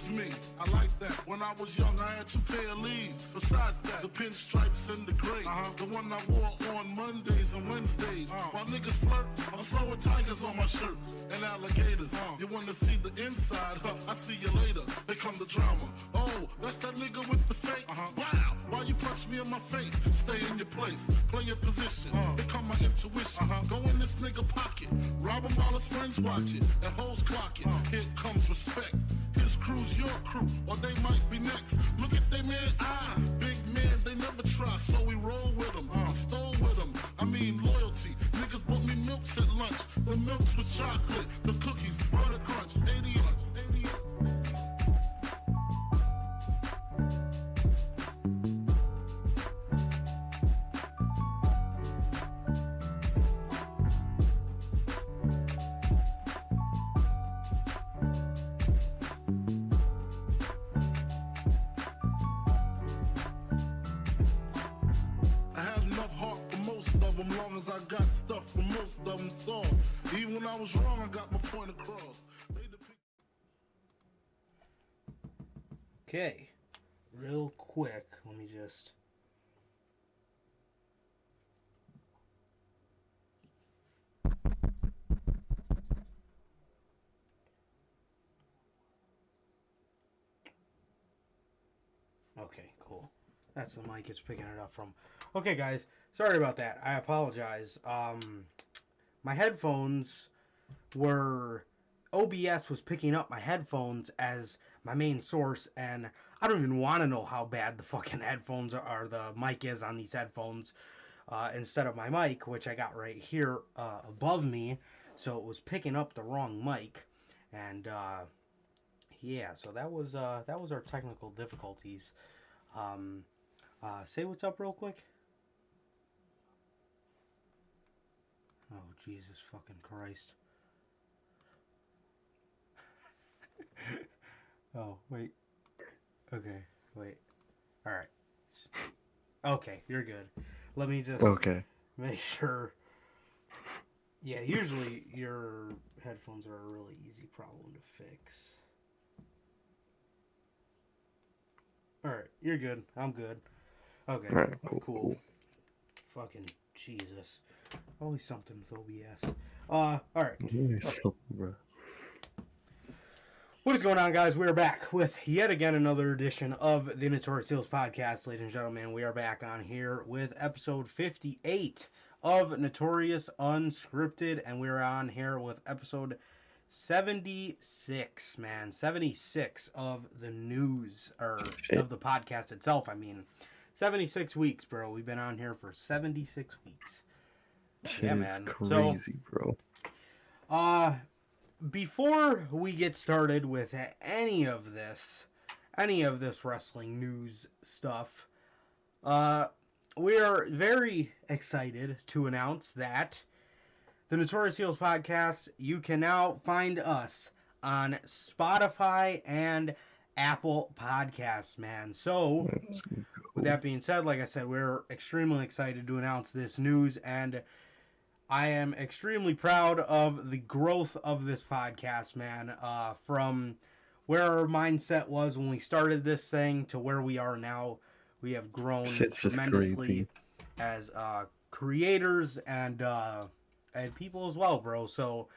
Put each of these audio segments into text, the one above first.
was me. I like that. When I was young, I had 2 pair of leaves. Besides that, the pinstripes and the gray. The one I wore on Mondays and Wednesdays. While niggas flirt, I'm throwing tigers on my shirt and alligators. You wanna see the inside? I see you later. Here come the drama. Oh, that's that nigga with the fake. Wow, why you punch me in my face? Stay in your place, play your position. Here come my intuition. Go in this nigga pocket, rob him while his friends watch it, and hoes clock it. Here comes respect. His crew's your crew, or they might be next. Look at they man eye, big man, they never try, so we roll with them. I stole with them, I mean loyalty. Niggas bought me milks at lunch, the milks with chocolate, the cookies, butter crunch, 80 long as I got stuff for most of them soft. Even when I was wrong, I got my point across. Okay, real quick, let me just... Okay, cool. That's the mic it's picking it up from. Okay, guys, sorry about that. I apologize. My headphones were... OBS was picking up my headphones as my main source, and I don't even want to know how bad the fucking headphones are, the mic is on these headphones, instead of my mic, which I got right here above me, so it was picking up the wrong mic, and yeah, so that was our technical difficulties. Say what's up real quick. Oh, Jesus fucking Christ. Oh, wait. Okay, wait. Alright. Okay, you're good. Let me just make sure. Yeah, usually your headphones are a really easy problem to fix. Alright, you're good. I'm good. Okay, Alright, cool. Fucking Jesus. Always something with OBS. Alright. Bro. What is going on, guys? We're back with yet again another edition of the Notorious podcast, ladies and gentlemen. We are back on here with episode 58 of Notorious Unscripted, and we're on here with episode 76, man. 76 of the news, or of the podcast itself, I mean. 76 weeks, bro. We've been on here for 76 weeks. Shit yeah, is man. crazy, so, bro. Before we get started with any of this wrestling news stuff, we are very excited to announce that the Notorious Heels podcast, you can now find us on Spotify and Apple Podcasts, man. So, with that being said, like I said, we're extremely excited to announce this news, and I am extremely proud of the growth of this podcast, man. From where our mindset was when we started this thing to where we are now, we have grown tremendously as creators and people as well, bro. So,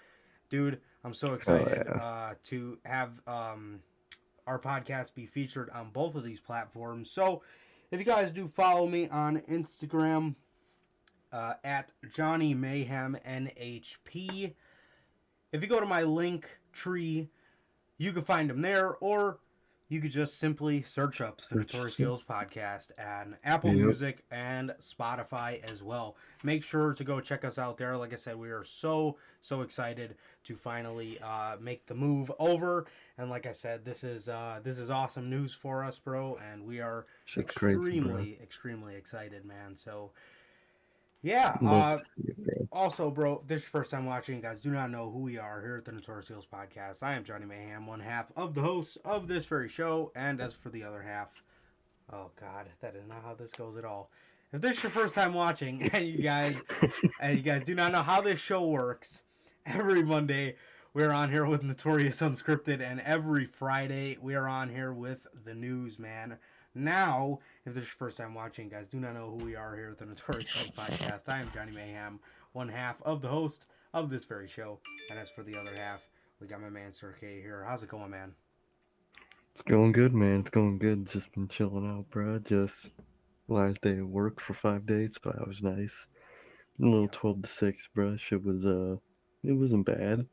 dude, I'm so excited to have our podcast be featured on both of these platforms. So, if you guys do follow me on Instagram, at Johnny Mayhem NHP. If you go to my link tree, you can find them there, or you could just simply search up the Notorious Heels podcast and Apple Music and Spotify as well. Make sure to go check us out there. Like I said, we are so excited to finally make the move over. And like I said, this is awesome news for us, bro. And we are extremely excited, man. So. Yeah, also, bro, if this is your first time watching, you guys do not know who we are here at the Notorious Heels podcast. I am Johnny Mayhem, one half of the hosts of this very show, and as for the other half, oh god, that is not how this goes at all. If this is your first time watching, and you guys do not know how this show works, every Monday We're on here with Notorious Unscripted, and every Friday we are on here with the news, man. Now, if this is your first time watching, guys, do not know who we are here at the Notorious Podcast. I am Johnny Mayhem, one half of the host of this very show, and as for the other half, we got my man Sir K here. How's it going, man? It's going good, man. It's going good. Just been chilling out, bro. Just last day of work for 5 days, so that was nice. A little 12 to 6, bro. Shit was, it wasn't bad.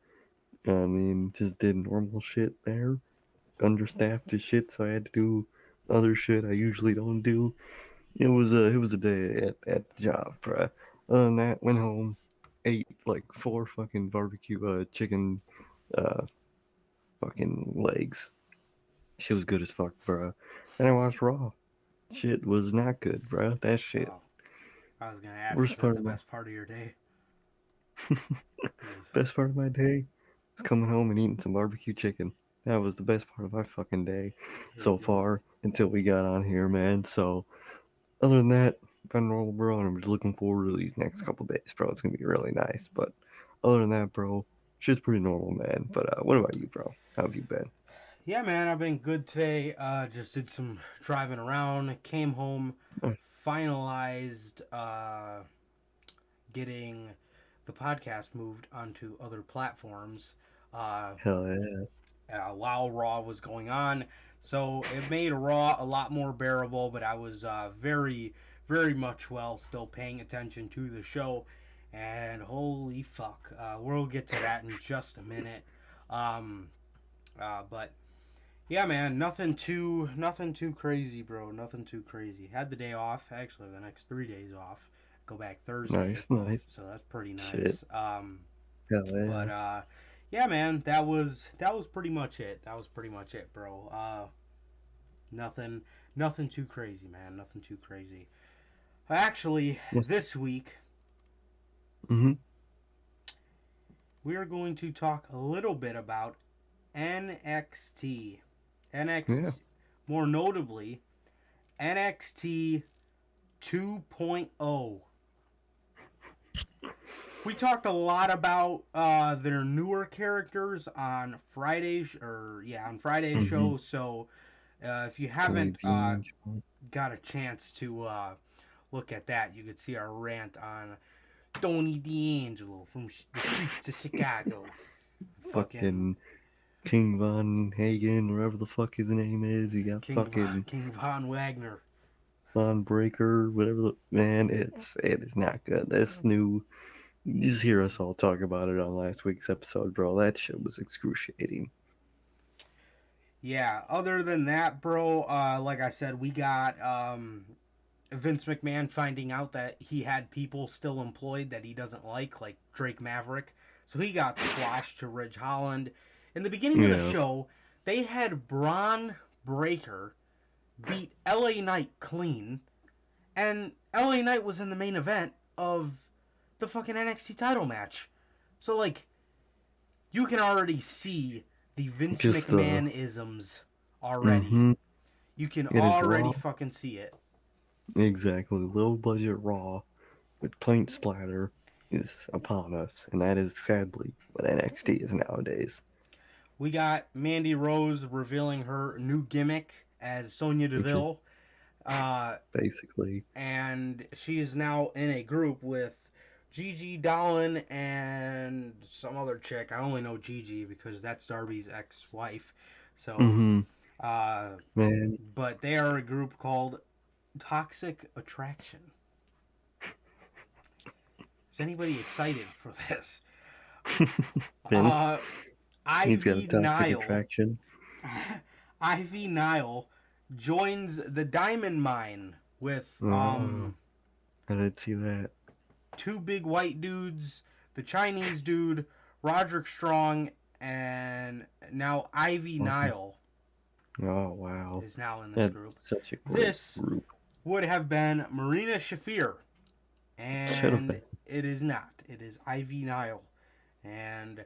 I mean, just did normal shit there. Understaffed as shit, so I had to do other shit I usually don't do. It was a day at the job, bro. Other than that, went home, ate like 4 fucking barbecue chicken fucking legs. Shit was good as fuck, bro. And I watched Raw. Shit was not good, bro. That shit. Oh, I was gonna ask, Worst is part that of the my best part of your day? best part of my day was coming home and eating some barbecue chicken. That was the best part of my fucking day so far until we got on here, man. So other than that, been normal, bro, and I'm just looking forward to these next couple days, bro. It's gonna be really nice. But other than that, bro, shit's pretty normal, man. But what about you, bro? How have you been? Yeah, man, I've been good today. Just did some driving around, came home, finalized getting the podcast moved onto other platforms. Hell yeah. While Raw was going on, so it made Raw a lot more bearable. But I was very, very much still paying attention to the show, and holy fuck, we'll get to that in just a minute. But yeah, man, nothing too crazy, bro. Nothing too crazy. Had the day off. Actually, the next 3 days off. Go back Thursday. Nice. So that's pretty nice. Shit. Hell yeah. But yeah, man, that was pretty much it. That was pretty much it, bro. Nothing too crazy, man. Nothing too crazy. Actually, this week, we are going to talk a little bit about NXT. Yeah. More notably, NXT 2.0. We talked a lot about their newer characters on Friday's show. So if you haven't got a chance to look at that, you could see our rant on Tony D'Angelo from the streets of Chicago. Fucking King Von Hagen, whatever the fuck his name is. You got King Von Wagner. Von Breaker, whatever. Man, it is not good. This new. You just hear us all talk about it on last week's episode, bro. That shit was excruciating. Yeah, other than that, bro, like I said, we got Vince McMahon finding out that he had people still employed that he doesn't like Drake Maverick. So he got squashed to Ridge Holland. In the beginning of the show, they had Braun Breaker beat LA Knight clean, and LA Knight was in the main event of the fucking NXT title match. So, you can already see the Vince McMahon isms already. You can already fucking see it. Exactly. Low budget Raw with paint splatter is upon us, and that is sadly what NXT is nowadays. We got Mandy Rose revealing her new gimmick as Sonya Deville. Basically. And she is now in a group with Gigi Dolan and some other chick. I only know Gigi because that's Darby's ex-wife. So, man. But they are a group called Toxic Attraction. Is anybody excited for this? He's got a toxic attraction. Ivy Nile joins the Diamond Mine with I didn't see that. 2 big white dudes, the Chinese dude, Roderick Strong, and now Ivy Nile. Oh wow! Is now in this group. Such a great group. Would have been Marina Shafir, and it is not. It is Ivy Nile, and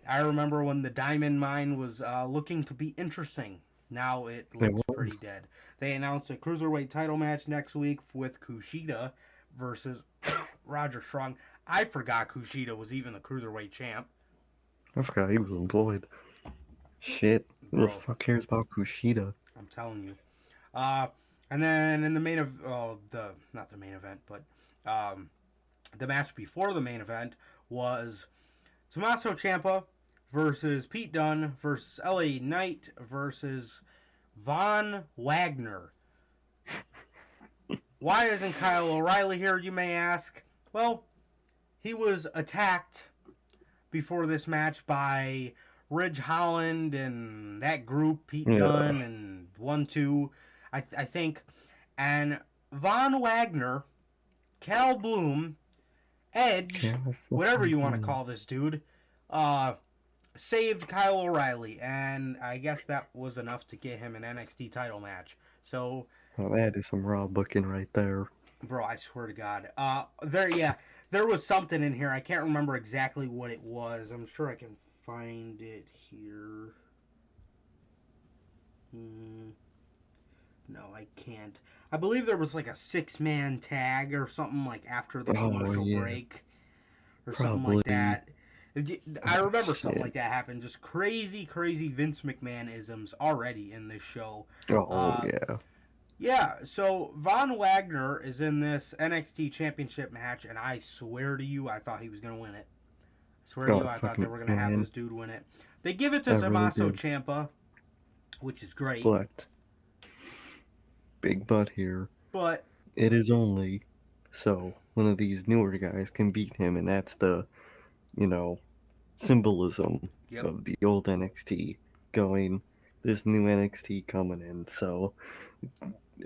I remember when the Diamond Mine was looking to be interesting. Now it looks pretty dead. They announced a Cruiserweight title match next week with Kushida versus Roger Strong. I forgot Kushida was even the Cruiserweight champ. I forgot he was employed. Shit. Who the Bro. fuck cares about Kushida? I'm telling you. And then in the main of not the main event, but the match before the main event was Tommaso Ciampa versus Pete Dunne versus LA Knight versus Von Wagner. Why isn't Kyle O'Reilly here, you may ask? Well, he was attacked before this match by Ridge Holland and that group, Pete Dunne and 1-2, I think. And Von Wagner, Cal Bloom, Edge, whatever you want to call this dude, saved Kyle O'Reilly. And I guess that was enough to get him an NXT title match. So... Well, that is some raw booking right there. Bro, I swear to God. There was something in here. I can't remember exactly what it was. I'm sure I can find it here. No, I can't. I believe there was like a 6-man tag or something like after the commercial break. Or something like that. I remember something like that happened. Just crazy, crazy Vince McMahon-isms already in this show. Yeah. Yeah, so Von Wagner is in this NXT Championship match, and I swear to you, I thought he was going to win it. I swear to you, I thought they were going to have this dude win it. They give it to Tommaso Ciampa, which is great. But, big but here. But it is only so one of these newer guys can beat him, and that's the, symbolism of the old NXT going, this new NXT coming in, so...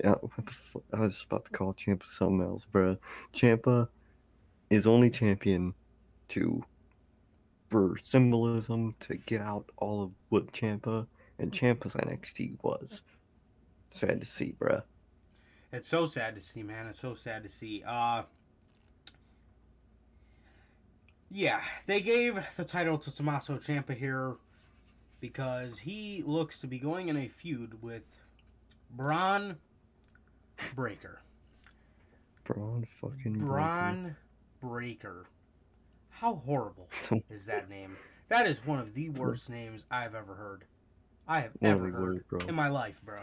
Yeah, what the fuck? I was just about to call Ciampa something else, bro. Ciampa is only champion for symbolism, to get out all of what Ciampa and Ciampa's NXT was. Sad to see, bro. It's so sad to see, man. It's so sad to see. Yeah, they gave the title to Tommaso Ciampa here because he looks to be going in a feud with Braun Breaker. Braun Breaker. How horrible is that name? That is one of the worst names I've ever heard. I have ever heard in my life, bro.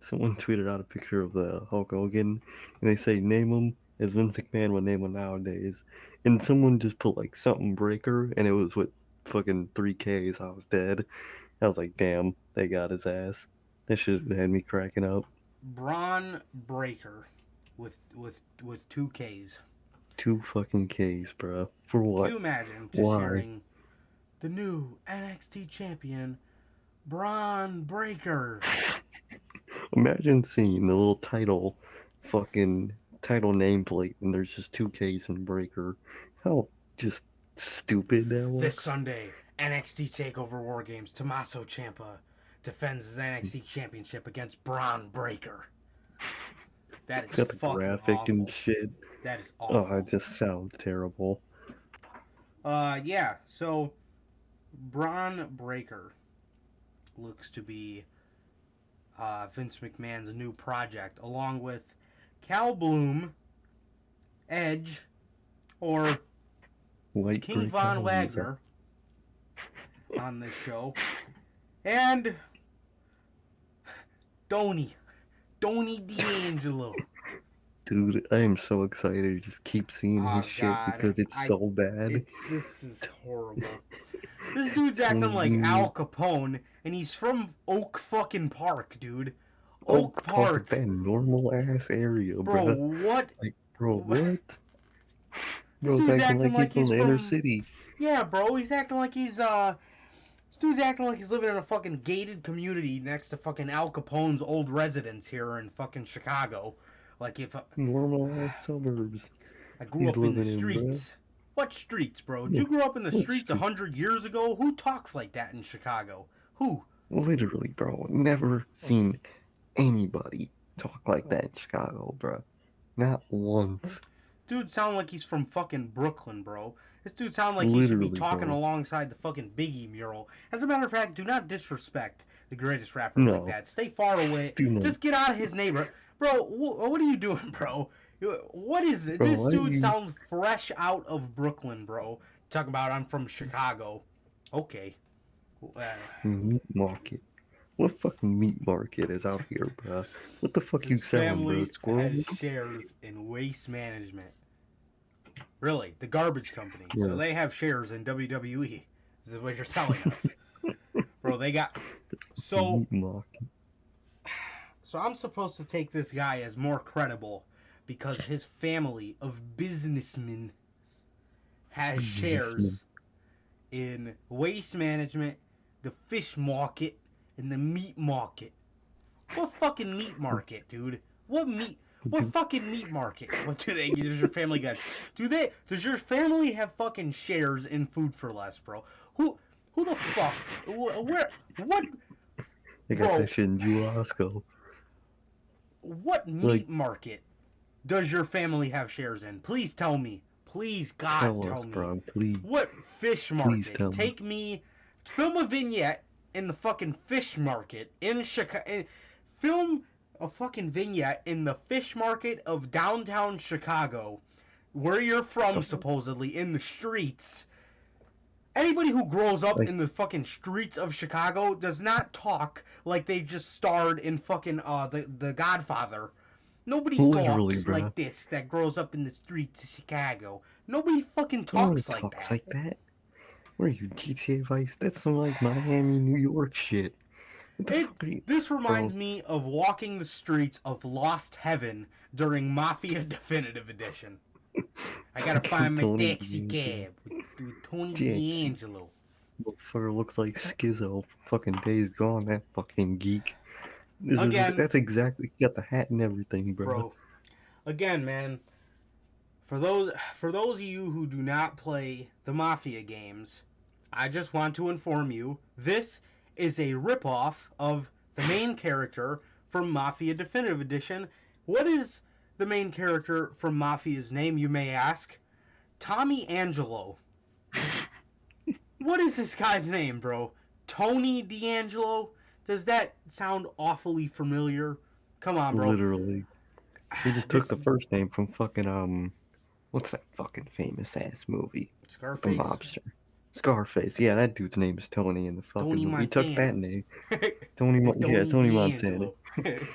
Someone tweeted out a picture of the Hulk Hogan, and they say name him as Vince McMahon would name him nowadays. And someone just put like something Breaker, and it was with fucking 3Ks. I was dead. I was like, damn, they got his ass. That shit had me cracking up. Braun Breaker with 2 Ks. 2 fucking Ks, bro. For what? Can you imagine just hearing the new NXT champion, Braun Breaker? Imagine seeing the little fucking title nameplate, and there's just 2 Ks in Breaker. How just stupid that was. This Sunday, NXT TakeOver War Games, Tommaso Ciampa defends his NXT Championship against Braun Breaker. That is got the fucking graphic awful. And shit. That is awful. Oh, it just sounds terrible. Yeah, so Braun Breaker looks to be Vince McMahon's new project, along with Cal Bloom, Edge, or White King Von Wagner on this show, and Donnie D'Angelo. Dude, I am so excited to just keep seeing his shit because it's so bad. This is horrible. This dude's acting like Al Capone, and he's from Oak fucking Park, dude. Oak Park. That normal ass area, bro. What? Like, bro, what? Bro's acting like he's from the inner city. Yeah, bro, he's acting like he's this dude's acting like he's living in a fucking gated community next to fucking Al Capone's old residence here in fucking Chicago. Like if normal ass suburbs. I grew up in the streets. What streets, bro? Did you grow up in the streets 100 years ago? Who talks like that in Chicago? Who? Literally, bro. Never seen anybody talk like that in Chicago, bro. Not once. Dude sound like he's from fucking Brooklyn, bro. This dude sound like he should be talking alongside the fucking Biggie mural. As a matter of fact, do not disrespect the greatest rapper like that. Stay far away. Just get out of his neighborhood. Bro, what are you doing, bro? What is it? This dude sounds fresh out of Brooklyn, bro. Talking about I'm from Chicago. Okay. Meat market. What fucking meat market is out here, bro? What the fuck you His selling, bro? family Squirrel has meat? shares in Waste Management. Really, the garbage company. So Yeah. they have shares in WWE. This is what you're telling us. Bro, they got... So, Meat market. so I'm supposed to take this guy as more credible because his family of businessmen has Businessman. shares in Waste Management, the fish market, and the meat market. What fucking meat market, dude? What meat? What fucking meat market? What do they? Does your family got? Does your family have fucking shares in Food for Less, bro? Who the fuck? Where? What? They got Bro, that shit in Jewasco. what Like, meat market does your family have shares in? Please tell me. Please, God, tell tell us, me. bro. Please. What fish Please market? tell me. Take me. Film a vignette in the fucking fish market in Chicago. Film a fucking vignette in the fish market of downtown Chicago, where you're from, supposedly, in the streets. Anybody who grows up Like, in the fucking streets of Chicago does not talk like they just starred in fucking the Godfather. Nobody literally, talks bro. like this that grows up in the streets of Chicago. Nobody fucking Nobody talks like talks that. like that. What are you, GTA Vice? That's some, like, Miami, New York shit. What the fuck are you... This reminds Bro, me of walking the streets of Lost Heaven during Mafia Definitive Edition. I gotta find my Tony taxi D'Angelo. cab with Tony Taxi. D'Angelo. Motherfucker looks like Schizo from fucking Days Gone, that fucking geek. Again, That's exactly, he got the hat and everything, bro. bro. Again, man. For those of you who do not play the Mafia games, I just want to inform you this is a ripoff of the main character from Mafia Definitive Edition. What is the main character from Mafia's name, you may ask? Tommy Angelo. What is this guy's name, bro? Tony D'Angelo? Does that sound awfully familiar? Come on, bro. Literally. He just took This the first name from fucking, what's that fucking famous ass movie? With the Scarface. mobster. Scarface. Yeah, that dude's name is Tony in the fucking Tony movie. He took Montana. that name. Tony Tony Montana. D'Angelo.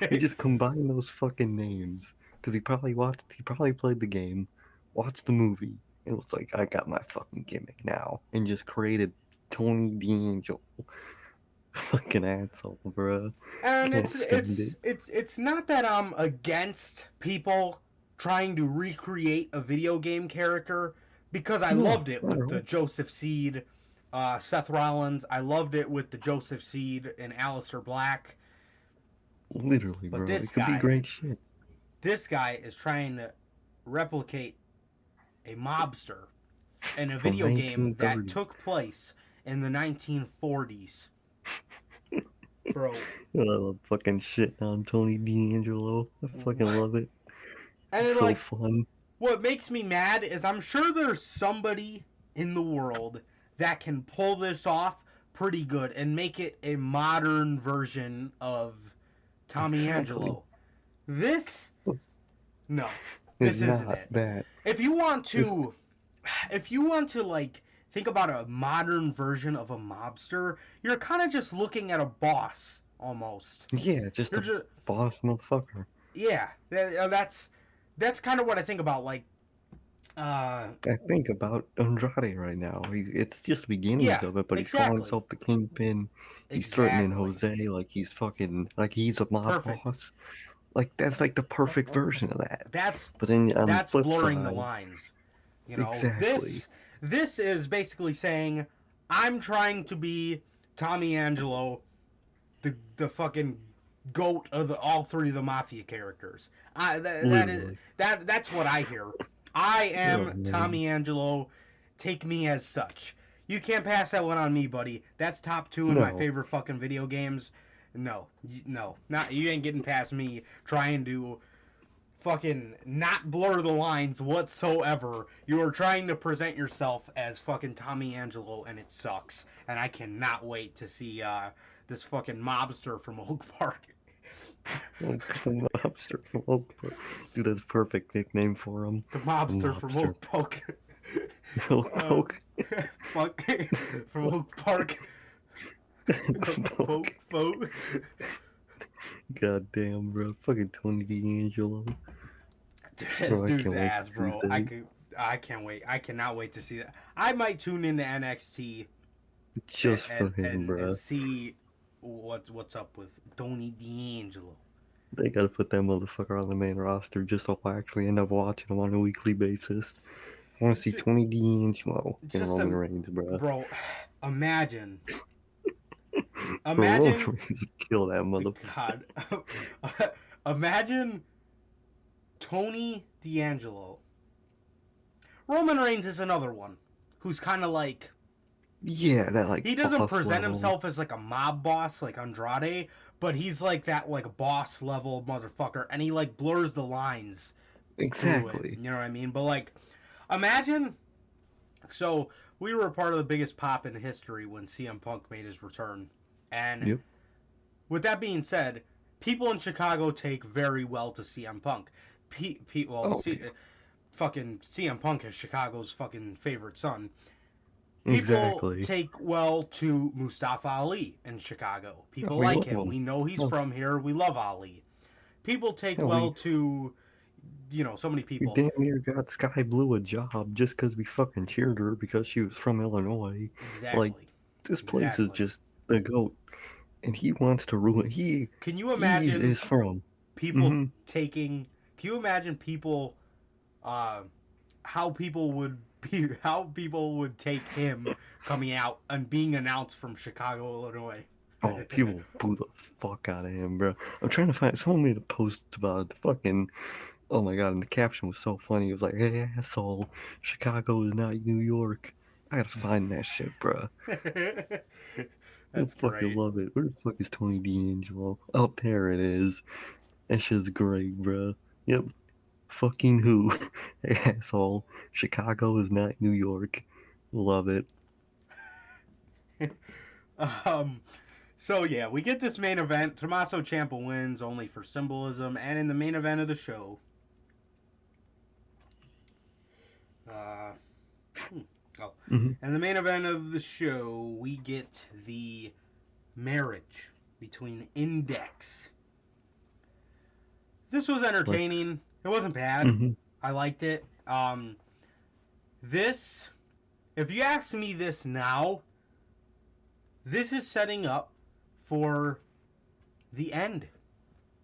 He just combined those fucking names because he probably played the game, watched the movie, and was like, I got my fucking gimmick now, and just created Tony D'Angelo. Fucking asshole, bro. And Can't stand it. it's not that I'm against people trying to recreate a video game character because I No, loved it not with at the all. Joseph Seed, Seth Rollins. I loved it with the Joseph Seed and Aleister Black. Literally, But bro. this It could be guy- great shit. This guy is trying to replicate a mobster in a From video game that 1930. took place in the 1940s. Bro, I love fucking shit on Tony D'Angelo. I fucking love it. and It's it's so like, fun. what makes me mad is I'm sure there's somebody in the world that can pull this off pretty good and make it a modern version of Tommy Exactly. Angelo. This, no, It's this isn't not it. that. If you want to like think about a modern version of a mobster, you're kind of just looking at a boss almost. Yeah, just You're a just, boss motherfucker. yeah, that's kind of what I think about. Like, I think about Andrade right now. It's just the beginnings yeah, of it, but he's calling exactly. himself the Kingpin. He's threatening Exactly. Jose like he's fucking like he's a mob Perfect. boss. Like that's like the perfect version of that. That's But then on the flip blurring side, the lines. You know, exactly. this is basically saying I'm trying to be Tommy Angelo, the fucking goat of all three of the mafia characters. Literally. That's what I hear. I am Oh, man. Tommy Angelo. Take me as such. You can't pass that one on me, buddy. That's top 2 in my No. favorite fucking video games. No, you ain't getting past me trying to fucking not blur the lines whatsoever. You are trying to present yourself as fucking Tommy Angelo, and it sucks. And I cannot wait to see this fucking mobster from Oak Park. Oh, the mobster from Oak Park. Dude, that's a perfect nickname for him. The mobster from Mobster. Oak Park. Poke. Fuck. From Oak Park. Poke. Poke. God damn, bro. Fucking Tony D'Angelo. This Bro, I dude's can't wait ass, for bro. Tuesday. I can't wait. I cannot wait to see that. I might tune into NXT Just for him, and bro. see what's up with Tony D'Angelo. They gotta put that motherfucker on the main roster just so I actually end up watching him on a weekly basis. I want to see Tony D'Angelo and Just Roman Reigns, bro. bro, imagine. Bro, Roman Imagine. Reigns would kill that motherfucker. God. Imagine Tony D'Angelo. Roman Reigns is another one who's kind of like. Yeah, that like. He doesn't boss present level. himself as like a mob boss like Andrade, but he's like that like boss level motherfucker, and he like blurs the lines. Exactly. You know what I mean? But like, imagine. So we were a part of the biggest pop in history when CM Punk made his return, and Yep. with that being said, people in Chicago take very well to CM Punk. Fucking CM Punk is Chicago's fucking favorite son. People Exactly. take well to Mustafa Ali in Chicago. People We like love him. him. We know he's Oh. from here. We love Ali. People take Hell, well to, so many We people. damn near got Sky Blue a job just because we fucking cheered her because she was from Illinois. Exactly. Like, this place is Exactly. just the goat. And he wants to ruin. Can you He imagine is from. people Mhm. taking? Can you imagine people, how people would take him coming out and being announced from Chicago, Illinois? Oh, people boo the fuck out of him, bro. I'm trying to find. Someone made a post about the fucking. Oh my god, and the caption was so funny. It was like, "Hey, asshole, Chicago is not New York." I gotta find that shit, bro. That's I fucking great. love it. Where the fuck is Tony D'Angelo? Oh, there it is. That shit's great, bro. Yep. Fucking who? Hey, asshole. Chicago is not New York. Love it. So yeah, we get this main event. Tommaso Ciampa wins only for symbolism, and in the main event of the show, Mhm. in the main event of the show, we get the marriage between Index. This was entertaining. It wasn't bad. Mhm. I liked it. This, if you ask me this now, this is setting up for the end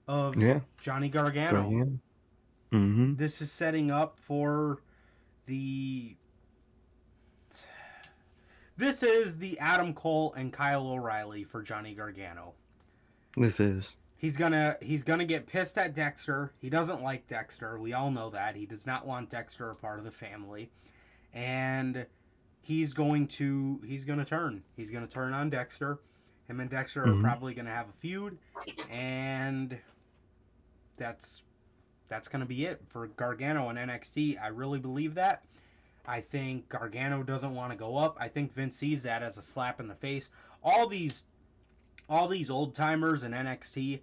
of Yeah. Johnny Gargano. Brian. Mhm. This is setting up for the. This is the Adam Cole and Kyle O'Reilly for Johnny Gargano. This is. He's gonna get pissed at Dexter. He doesn't like Dexter. We all know that. He does not want Dexter a part of the family. And he's gonna turn. He's gonna turn on Dexter. Him and Dexter are probably gonna have a feud, and that's gonna be it for Gargano and NXT. I really believe that. I think Gargano doesn't want to go up. I think Vince sees that as a slap in the face. All these old timers in NXT,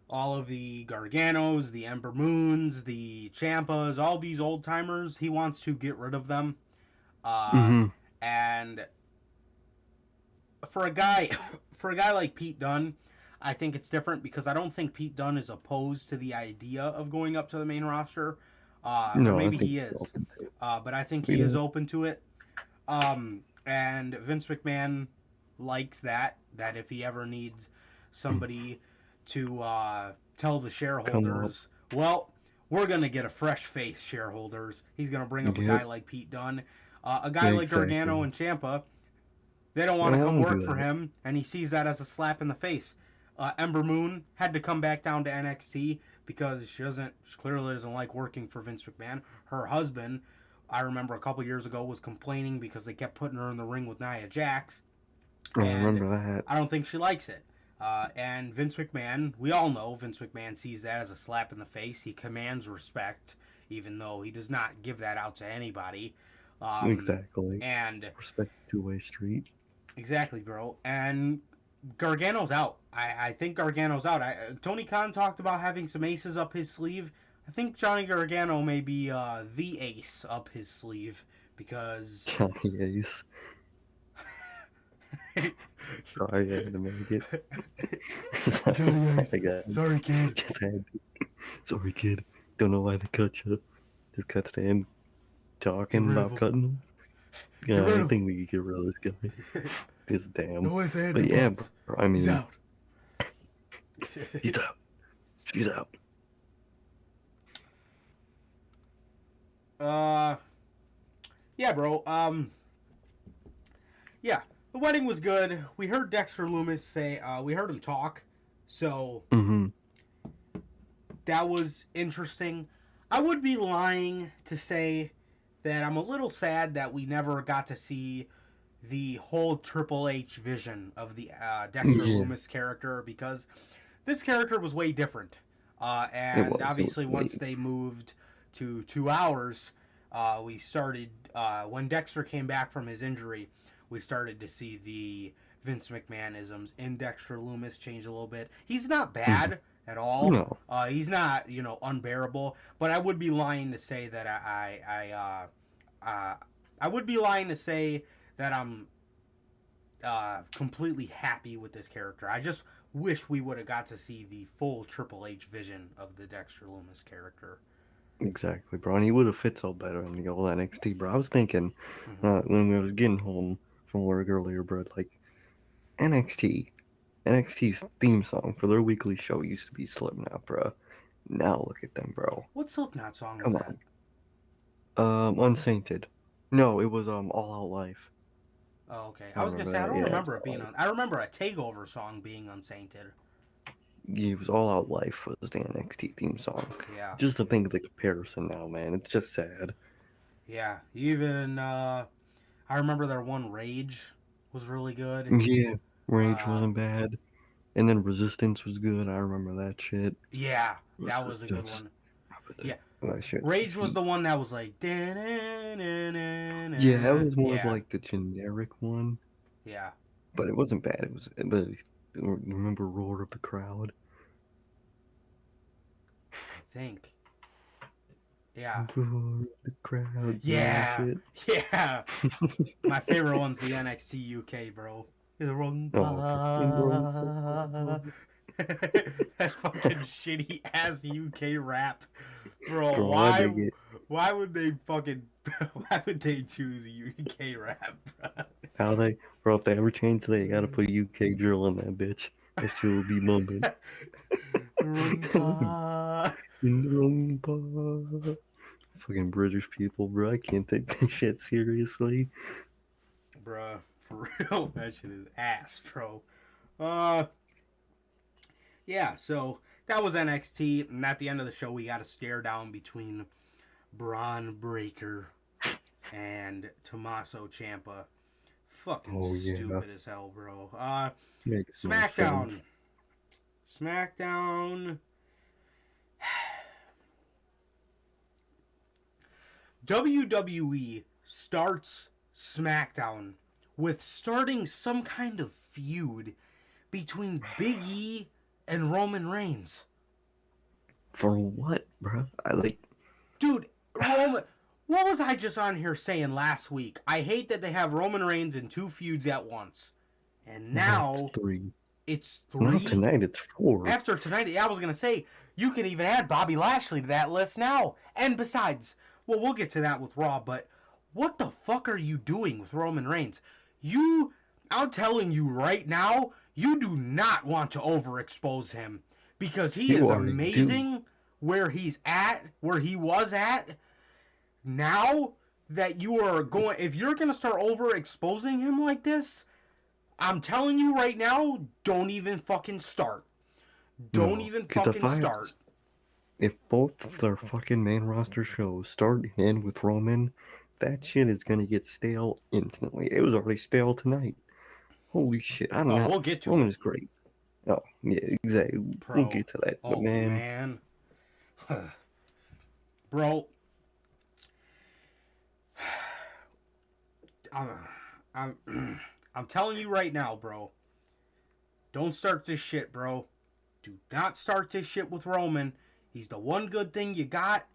all of the Garganos, the Ember Moons, the Ciampas, all these old timers, he wants to get rid of them. And for a guy like Pete Dunne, I think it's different because I don't think Pete Dunne is opposed to the idea of going up to the main roster. No, or maybe I think he he's is. open to it. But I think he is open to it. And Vince McMahon likes that if he ever needs somebody to tell the shareholders, well, we're going to get a fresh face, shareholders. He's going to bring up a guy like Pete Dunne. A guy like Gargano and Ciampa, they don't want to come work for him, and he sees that as a slap in the face. Ember Moon had to come back down to NXT because she clearly doesn't like working for Vince McMahon. Her husband, I remember a couple years ago, was complaining because they kept putting her in the ring with Nia Jax. I remember that. I don't think she likes it. And Vince McMahon, we all know Vince McMahon sees that as a slap in the face. He commands respect, even though he does not give that out to anybody. Exactly. And Respect's a two-way street. Exactly, bro. And Gargano's out. I think Gargano's out. Tony Khan talked about having some aces up his sleeve. I think Johnny Gargano may be the ace up his sleeve because Johnny Ace. Sorry, I had to make it. Johnny Ace. I got it. Sorry, kid. Just had to. Sorry, kid. Don't know why they cut you. Just cut to him talking Get rid of about him. cutting him. Get Yeah, rid I of think we could get rid of this guy. This damn. No ifs, ands, But or yeah, buts. bro, I mean, He's out. he's out. She's out. Yeah, bro. Yeah, the wedding was good. We heard Dexter Lumis say, we heard him talk, so Mm-hmm. that was interesting. I would be lying to say that I'm a little sad that we never got to see the whole Triple H vision of the Dexter Yeah. Lumis character, because this character was way different. And obviously, once they moved to 2 hours, we started, when Dexter came back from his injury, we started to see the Vince McMahon-isms in Dexter Lumis change a little bit. He's not bad at all. No. He's not, unbearable. But I would be lying to say that I would be lying to say that I'm completely happy with this character. I just wish we would have got to see the full Triple H vision of the Dexter Lumis character. Exactly, bro. And he would have fit so better in the old NXT, bro. I was thinking when I was getting home from work earlier, bro, like NXT's theme song for their weekly show used to be Slipknot, bro. Now look at them, bro. What Slipknot song was Come that? on. Unsainted. No, it was All Out Life. Oh, okay. I I was gonna say I remember don't that, yeah. remember it being on. I remember a Takeover song being Unsainted. Yeah, it was All Out Life was the NXT theme song. Yeah. Just to think of the comparison now, man. It's just sad. Yeah. Even I remember their one Rage was really good. Yeah, Rage wasn't bad. And then Resistance was good. I remember that shit. Yeah, that was a good one. Yeah. Rage was the one that was like. Yeah, that was more of Yeah. like the generic one, Yeah. but it wasn't bad. But remember Roar of the Crowd? I think. Yeah. Roar of the Crowd. Yeah. Shit. Yeah. My favorite one's the NXT UK, bro. The wrong that fucking shitty ass UK rap, bro. Bro, why would they choose UK rap, bro? Bro, if they ever change today, you gotta put UK drill in that bitch. That shit will be bumping. Fucking British people, bro. I can't take this shit seriously. Bruh, for real, that shit is ass, bro. Yeah, so that was NXT, and at the end of the show, we got a stare down between Braun Breaker and Tommaso Ciampa. Fucking stupid as hell, bro. Makes no SmackDown. sense. SmackDown. WWE starts SmackDown with starting some kind of feud between Big E and Roman Reigns. For what, bro? Dude, Roman... What was I just on here saying last week? I hate that they have Roman Reigns in 2 feuds at once. And now... It's 3. It's 3? Not tonight, it's 4. After tonight, I was going to say, you can even add Bobby Lashley to that list now. And besides, well, we'll get to that with Raw, but what the fuck are you doing with Roman Reigns? I'm telling you right now, you do not want to overexpose him. Because he is amazing where he's at, where he was at. Now that you are going, if you're going to start overexposing him like this, I'm telling you right now, don't even fucking start. Don't even fucking start. If both of their fucking main roster shows start in with Roman, that shit is gonna get stale instantly. It was already stale tonight. Holy shit, I don't know. We'll get to Roman it. is great. Oh, yeah, exactly. We'll get to that. But man. Bro. I'm telling you right now, bro. Don't start this shit, bro. Do not start this shit with Roman. He's the one good thing you got.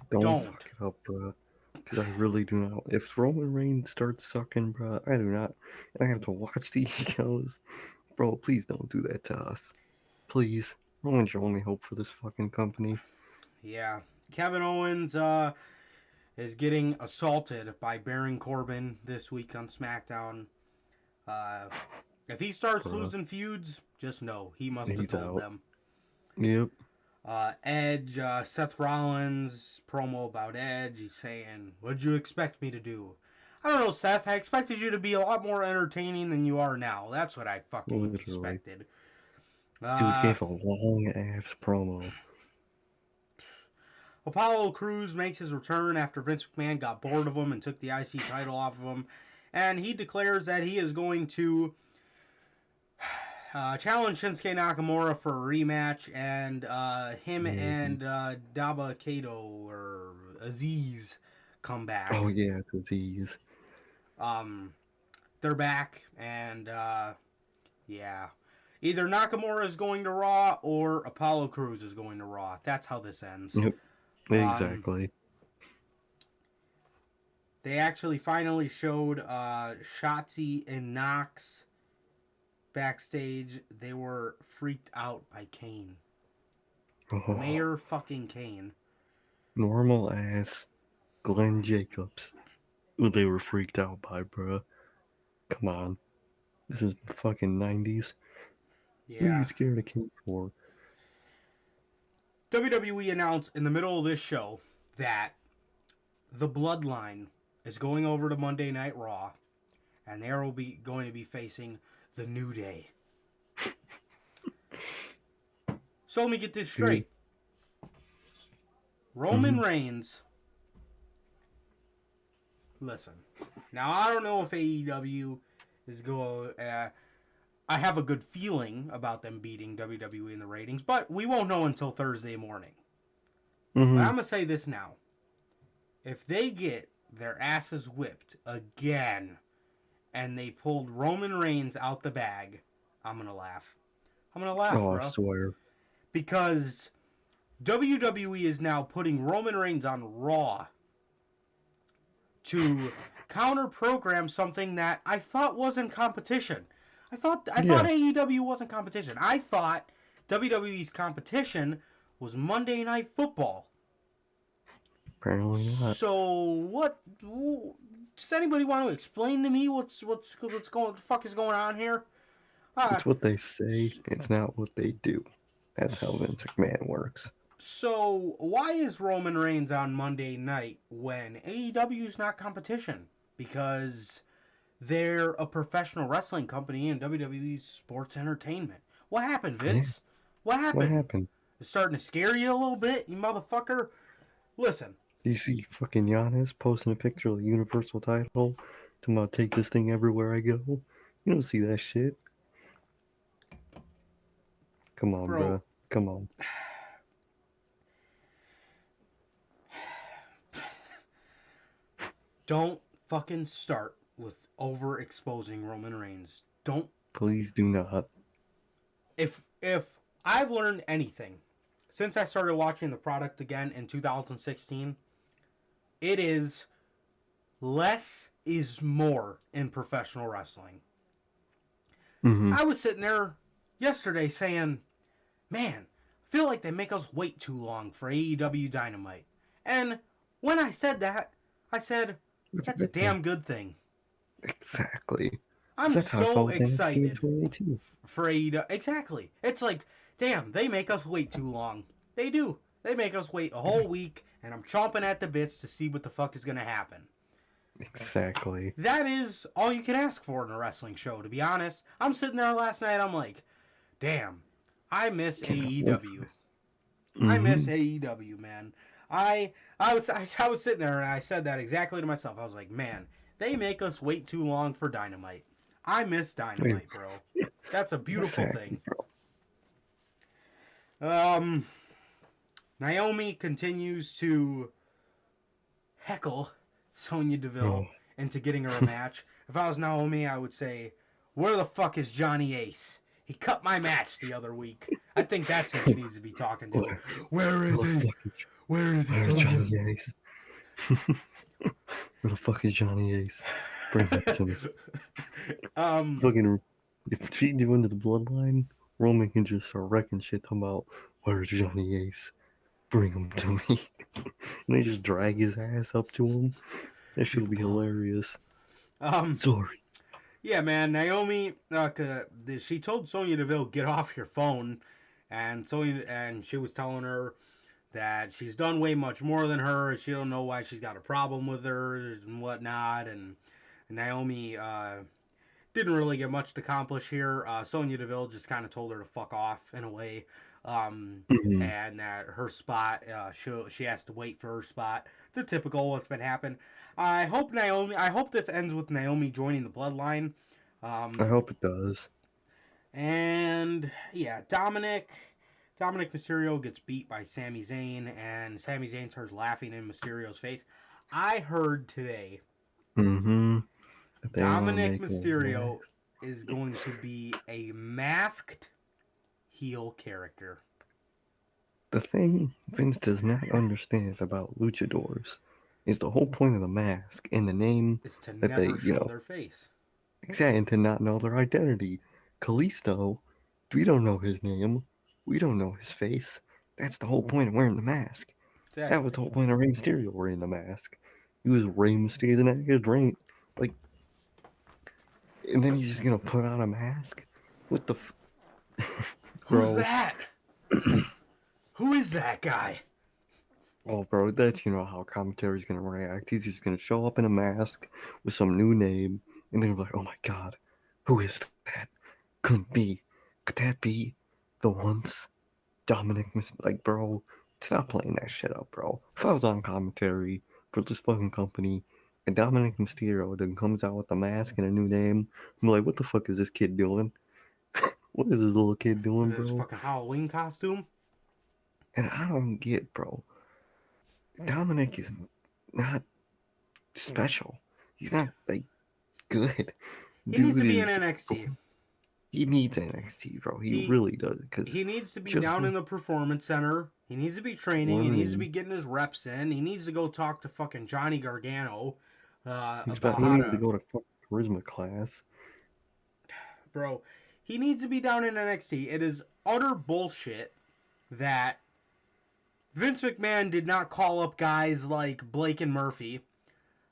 Don't fuck it up, bro. Because I really do not. If Roman Reigns starts sucking, bro, I do not. I have to watch these shows. Bro, please don't do that to us. Please. Roman's your only hope for this fucking company. Yeah. Kevin Owens is getting assaulted by Baron Corbin this week on SmackDown. If he starts losing feuds, just know he must have told them. Yep. Edge, Seth Rollins promo about Edge. He's saying, "What'd you expect me to do?" I don't know, Seth. I expected you to be a lot more entertaining than you are now. That's what I fucking expected. Dude gave a long ass promo. Apollo Crews makes his return after Vince McMahon got bored of him and took the IC title off of him. And he declares that he is going to challenge Shinsuke Nakamura for a rematch. And him and Daba Kato or Aziz come back. Oh, yeah, Aziz. They're back. And, yeah. Either Nakamura is going to Raw or Apollo Crews is going to Raw. That's how this ends. Yep. Exactly. They actually finally showed Shotzi and Knox backstage. They were freaked out by Kane. Oh, Mayor fucking Kane. normal ass Glenn Jacobs. Who they were freaked out by, bruh. Come on. This is the fucking 90s. Who are Yeah. you scared of Kane for? WWE announced in the middle of this show that the Bloodline is going over to Monday Night Raw, and they will be going to be facing the New Day. So let me get this straight. Roman Reigns. Listen. Now, I don't know if AEW is going... I have a good feeling about them beating WWE in the ratings, but we won't know until Thursday morning. But I'm going to say this now. If they get their asses whipped again and they pulled Roman Reigns out the bag, I'm going to laugh. I'm going to laugh, bro. I swear. Because WWE is now putting Roman Reigns on Raw to counter-program something that I thought wasn't competition. I thought AEW wasn't competition. I thought WWE's competition was Monday Night Football. Apparently not. So what? Does anybody want to explain to me what the fuck is going on here? It's what they say. It's not what they do. That's how Vince McMahon works. So why is Roman Reigns on Monday night when AEW is not competition? Because they're a professional wrestling company in WWE's sports entertainment. What happened, Vince? What happened? What happened? It's starting to scare you a little bit, you motherfucker? Listen. Do you see fucking Giannis posting a picture of the Universal title? Talking about take this thing everywhere I go? You don't see that shit. Come on, bro. Come on. Don't fucking start with overexposing Roman Reigns. Don't. Please do not. If I've learned anything since I started watching the product again in 2016, it is less is more in professional wrestling. I was sitting there yesterday saying, man, I feel like they make us wait too long for AEW Dynamite. And when I said that, I said, that's a damn good thing. Exactly. I'm so excited for AEW. Exactly. It's like, damn, they make us wait too long. They do. They make us wait a whole week, and I'm chomping at the bits to see what the fuck is going to happen. Exactly. That is all you can ask for in a wrestling show, to be honest. I'm sitting there last night, I'm like, damn, I miss AEW. I miss AEW, man. I was sitting there and I said that exactly to myself. I was like, man, they make us wait too long for Dynamite. I miss Dynamite, bro. That's a beautiful thing. Naomi continues to heckle Sonya Deville into getting her a match. If I was Naomi, I would say, where the fuck is Johnny Ace? He cut my match the other week. I think that's who she needs to be talking to. Where is he? Where is he? Johnny Ace? Where the fuck is Johnny Ace? Bring him to me. Fucking, if feeding you into the bloodline, Roman can just start wrecking shit talking about, where's Johnny Ace? Bring him to me. And they just drag his ass up to him. That shit would be hilarious. Sorry. Yeah, man. Naomi, she told Sonya Deville, get off your phone. And she was telling her that she's done way much more than her. She don't know why she's got a problem with her and whatnot. And Naomi didn't really get much to accomplish here. Sonya Deville just kind of told her to fuck off in a way. And that her spot, she has to wait for her spot. The typical what's been happening. I hope this ends with Naomi joining the bloodline. I hope it does. And yeah, Dominic Mysterio gets beat by Sami Zayn, and Sami Zayn starts laughing in Mysterio's face. I heard today Dominic Mysterio is going to be a masked heel character. The thing Vince does not understand about luchadors is the whole point of the mask and the name is to that never they, show their face. Exactly, and to not know their identity. Kalisto, we don't know his name. We don't know his face. That's the whole point of wearing the mask. Exactly. That was the whole point of Rey Mysterio wearing the mask. He was Rey Mysterio and that kid, right? Like, and then he's just gonna put on a mask? What the Who's that? Who is that guy? Oh, bro, that's, how commentary's gonna react. He's just gonna show up in a mask with some new name, and they're like, oh my god, who is that? Couldn't be. Could that be the once Dominic Like, bro, stop playing that shit up, bro. If I was on commentary for this fucking company, and Dominic Mysterio then comes out with a mask and a new name, I'm like, what the fuck is this kid doing? What is this little kid doing, bro? His fucking Halloween costume? And I don't get, bro. Dominic is not special. He's not, like, good. He needs to be in NXT. He needs NXT, bro. He really does. Cause he needs to be down in the Performance Center. He needs to be training. He needs to be getting his reps in. He needs to go talk to fucking Johnny Gargano. He needs to go to fucking charisma class. Bro, he needs to be down in NXT. It is utter bullshit that Vince McMahon did not call up guys like Blake and Murphy.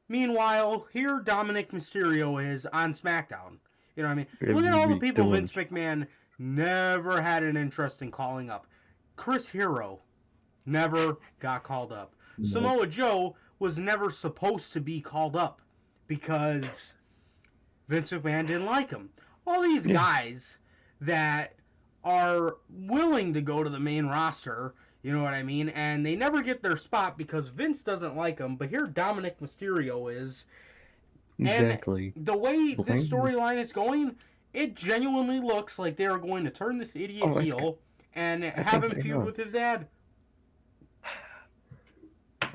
Meanwhile, here Dominic Mysterio is on SmackDown. You know what I mean? Look at all the people Vince McMahon never had an interest in calling up. Chris Hero never got called up. No. Samoa Joe was never supposed to be called up because Vince McMahon didn't like him. All these guys that are willing to go to the main roster, you know what I mean? And they never get their spot because Vince doesn't like them. But here Dominic Mysterio is. Exactly. And the way this storyline is going, it genuinely looks like they are going to turn this idiot heel and have him feud with his dad.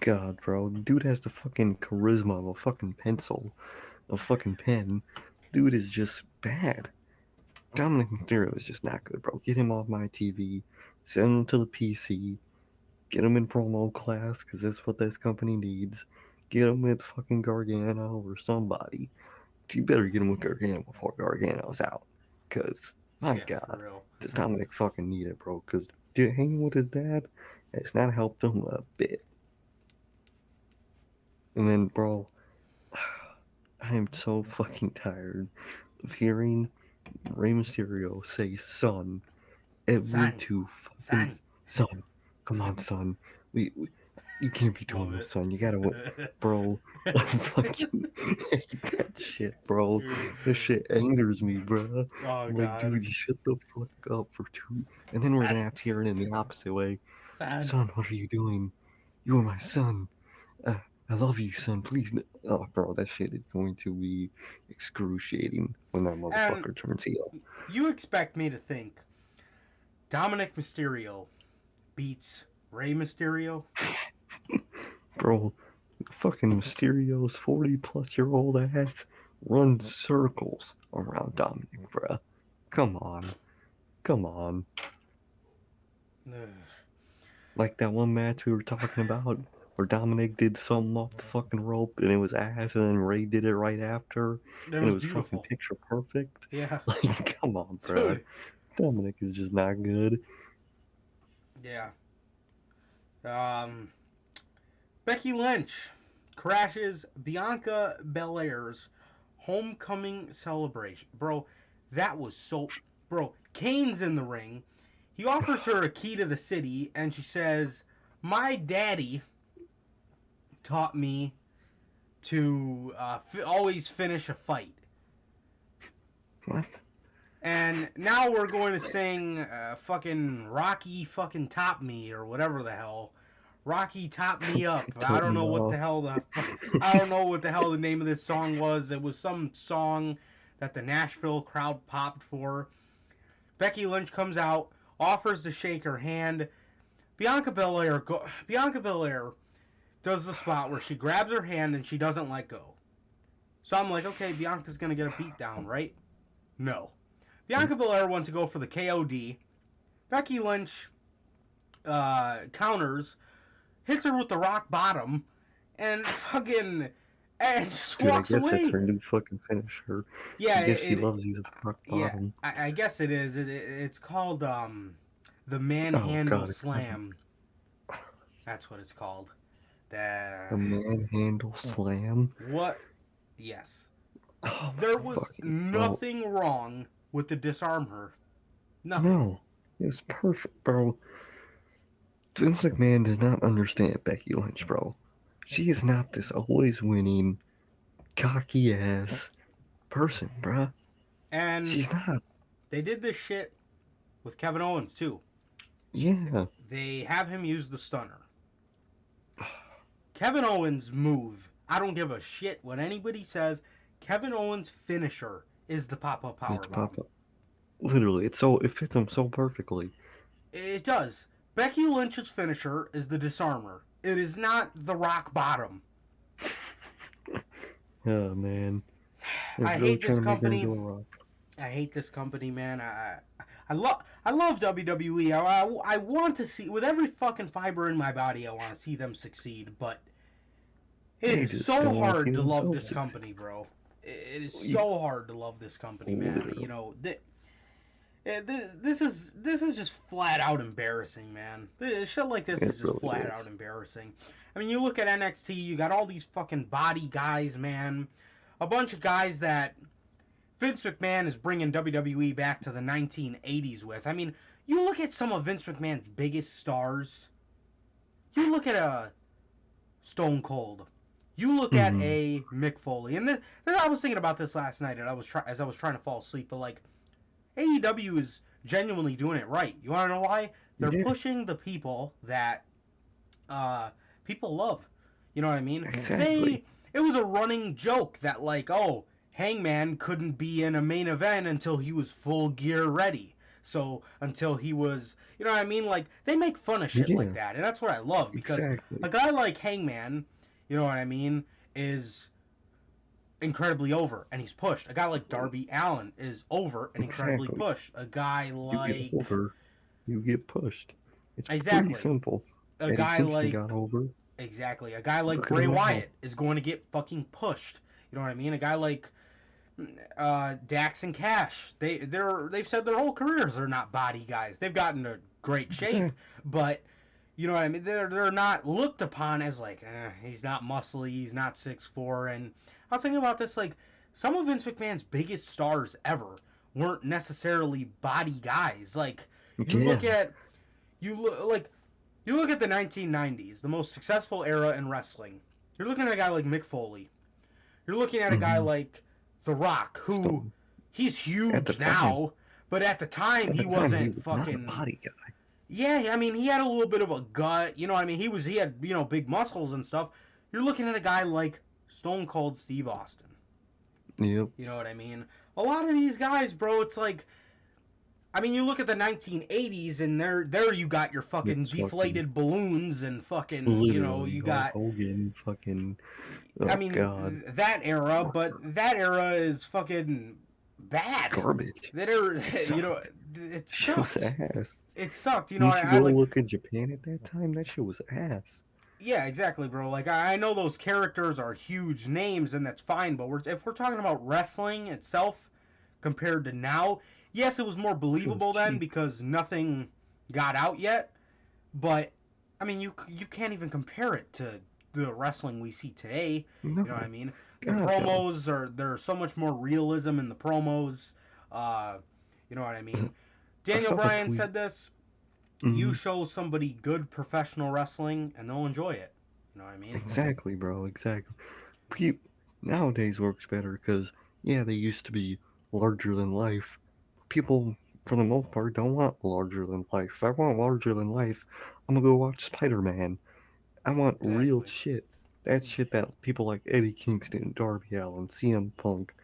God, bro. Dude has the fucking charisma of a fucking pencil. A fucking pen. Dude is just bad. Dominic Mysterio is just not good, bro. Get him off my TV. Send him to the PC. Get him in promo class, because that's what this company needs. Get him with fucking Gargano or somebody. You better get him with Gargano before Gargano's out. Because, my God, does Dominic fucking need it, bro? Because hanging with his dad has not helped him a bit. And then, bro, I am so fucking tired of hearing Rey Mysterio say son every two fucking son. Come on, son. You can't be doing this, son. You gotta win. Bro, I fucking hate that shit, bro. This shit angers me, bro. Oh, I'm like, dude, you shut the fuck up for two. And then we're gonna have to hear it in the opposite way. Son, what are you doing? You are my son. I love you, son. Please. Oh, bro, that shit is going to be excruciating when that motherfucker turns heel. You expect me to think Dominic Mysterio beats Rey Mysterio? Bro, fucking Mysterio's 40-plus-year-old ass runs circles around Dominic, bro. Come on. Like that one match we were talking about Where Dominic did something off the fucking rope and it was ass, and then Ray did it right after, It and it was was fucking beautiful. picture perfect. Yeah, Like, come on, bro. dude. Dominic is just not good. Yeah. Becky Lynch crashes Bianca Belaire's homecoming celebration. Bro, that was so... Bro, Kane's in the ring. He offers her a key to the city, and she says, my daddy taught me to always finish a fight. What? And now we're going to sing fucking Rocky fucking Top Me or whatever the hell. Rocky Top Me Up. I don't know what the hell the name of this song was. It was some song that the Nashville crowd popped for. Becky Lynch comes out, offers to shake her hand. Bianca Belaire does the spot where she grabs her hand and she doesn't let go. So I'm like, okay, Bianca's gonna get a beat down, right? No. Bianca Belaire went to go for the KOD. Becky Lynch counters, hits her with the rock bottom, and just Dude, walks I guess away. that's her new fucking finisher. Yeah, I guess she loves using the rock bottom. Yeah, I guess it is. It's called the Manhandle Slam. That's what it's called. The Manhandle Slam? What? Yes. Oh, There was nothing wrong with the disarm her. Nothing. No. It was perfect, bro. Vince McMahon does not understand Becky Lynch, bro. She is not this always winning, cocky ass person, bro. And she's not. They did this shit with Kevin Owens too. Yeah. They have him use the stunner. Kevin Owens' move, I don't give a shit what anybody says. Kevin Owens' finisher is the pop-up powerbomb. Literally, it fits him so perfectly. It does. Becky Lynch's finisher is the disarmer. It is not the rock bottom. Oh man. I hate this company. I hate this company, man. I love WWE. I want to see, with every fucking fiber in my body, I want to see them succeed, but it is so hard to love this company, bro. It is so hard to love this company, man. You know, this is just flat out embarrassing, man. Shit like this is just flat out embarrassing. I mean, you look at NXT, you got all these fucking body guys, man. A bunch of guys that Vince McMahon is bringing WWE back to the 1980s with. I mean, you look at some of Vince McMahon's biggest stars. You look at a Stone Cold. You look at a Mick Foley. And I was thinking about this last night, and as I was trying to fall asleep. But like, AEW is genuinely doing it right. You want to know why? They're pushing the people that people love. You know what I mean? Exactly. It was a running joke that like, oh, Hangman couldn't be in a main event until he was full gear ready. So until he was, you know what I mean? Like, they make fun of shit like that. And that's what I love. Because a guy like Hangman, you know what I mean, is incredibly over. And he's pushed. A guy like Darby Allin is over and incredibly pushed. A guy like... You get over, you get pushed. It's pretty simple. A guy like... got over. Exactly. A guy like Bray Wyatt is going to get fucking pushed. You know what I mean? A guy like Dax and Cash, they've said their whole careers they're not body guys. They've gotten to great shape, but you know what I mean? They're not looked upon as like, he's not muscly, he's not 6'4". And I was thinking about this, like, some of Vince McMahon's biggest stars ever weren't necessarily body guys. Like, you look at the 1990s, the most successful era in wrestling. You're looking at a guy like Mick Foley. You're looking at a guy like The Rock, who he's huge now, but at the time he wasn't fucking not a body guy. Yeah, I mean, he had a little bit of a gut, you know what I mean? He had, you know, big muscles and stuff. You're looking at a guy like Stone Cold Steve Austin. Yep. You know what I mean? A lot of these guys, bro, it's like, I mean, you look at the 1980s, and there you got your fucking deflated balloons and fucking, you know, you got Hogan, fucking. Oh, I mean, God. That era, but that era is fucking bad. Garbage. That era, you know, it sucked. It was ass. It sucked, you know. You should go look in Japan at that time. That shit was ass. Yeah, exactly, bro. Like, I know those characters are huge names, and that's fine, but if we're talking about wrestling itself compared to now, yes, it was more It was believable then cheap. because nothing got out yet, but, I mean, you can't even compare it to the wrestling we see today. You know what I No, mean? The God no. promos there's so much more realism in the promos. Uh, you know what I mean? I Daniel saw a Bryan tweet. said this. You Mhm. show somebody good professional wrestling, and they'll enjoy it. You know what I mean? Exactly, bro. Exactly. Pe- Nowadays works better because yeah, they used to be larger than life. People, for the most part, don't want larger than life. If I want larger than life, I'm gonna go watch Spider-Man. I want real Exactly. shit. That shit that people like Eddie Kingston, Darby Allin, CM Punk,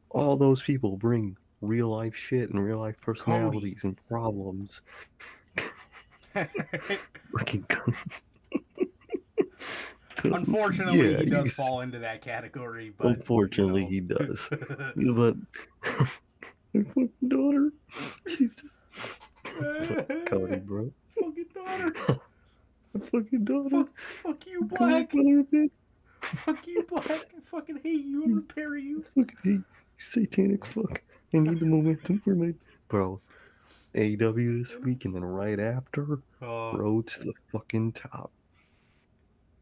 all those people bring real life shit and real life Cody. personalities and problems. Fucking Unfortunately, yeah, he does fall into that category, but you unfortunately know. he does. But my fucking daughter, she's just fucking Cody, bro. Fucking daughter. My fucking daughter, Fuck you, come on, Black. mother bitch. Fuck you, Black. I fucking hate you. I'm gonna You parry you. fucking hate you, satanic fuck. I need the momentum for my bro. AEW this week, and then right after, Uh, Road to the fucking top.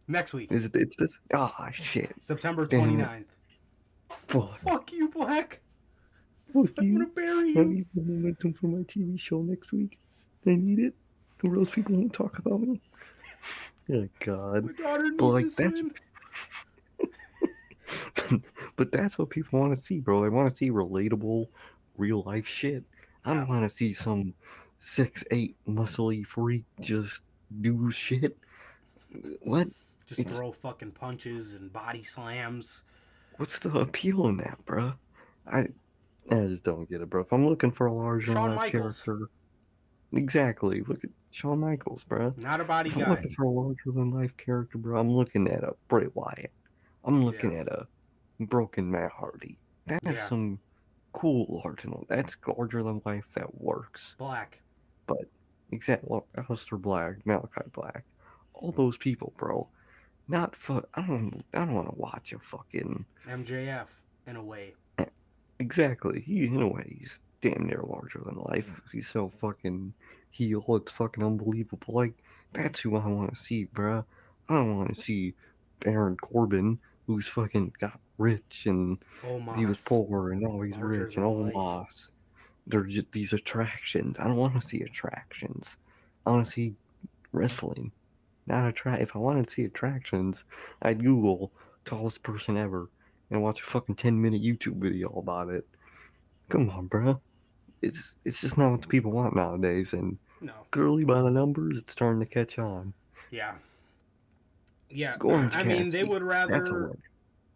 Next week, Is it? It's this. Ah, shit. September Damn it. 29th. Fuck. Fuck you, Black. Fuck I'm gonna you. bury I you. need the momentum for my TV show next week. I need it. Or else people won't talk about me. Oh God. My daughter But needs like this that's win. but that's what people want to see, bro. They want to see relatable, real life shit. I Yeah. don't want to see some 6'8" muscly freak just do shit. What? Just It's throw fucking punches and body slams. what's the appeal in that, bro? I I just don't get it, bro. If I'm looking for a larger than Shawn life Michaels, character, exactly. Look at Shawn Michaels, bro. not a body If I'm guy. looking for a larger than life character, bro, I'm looking at a Bray Wyatt. I'm Yeah. looking at a broken Matt Hardy. That's Yeah. some cool larger than that's larger than life that works. Black. But exactly, Aleister Black, Malachi Black, all those people, bro. Not fuck. I don't want to watch a fucking MJF, in a way. exactly. He in a way he's damn near larger than life. He's so fucking heel. It's fucking unbelievable. Like that's who I want to see, bruh. I don't want to see Baron Corbin, who's fucking got rich and he was Omos. poor and now he's Larger rich and than life. Omos. They're just these attractions. I don't want to see attractions. I want to see wrestling, not attract. If I wanted to see attractions, I'd Google tallest person ever and watch a fucking 10-minute YouTube video about it. Come on, bro. It's just not what the people want nowadays, and No. girly by the numbers, it's starting to catch on. Yeah. Yeah. Orange I mean, they Cassidy, would that's a rather. one.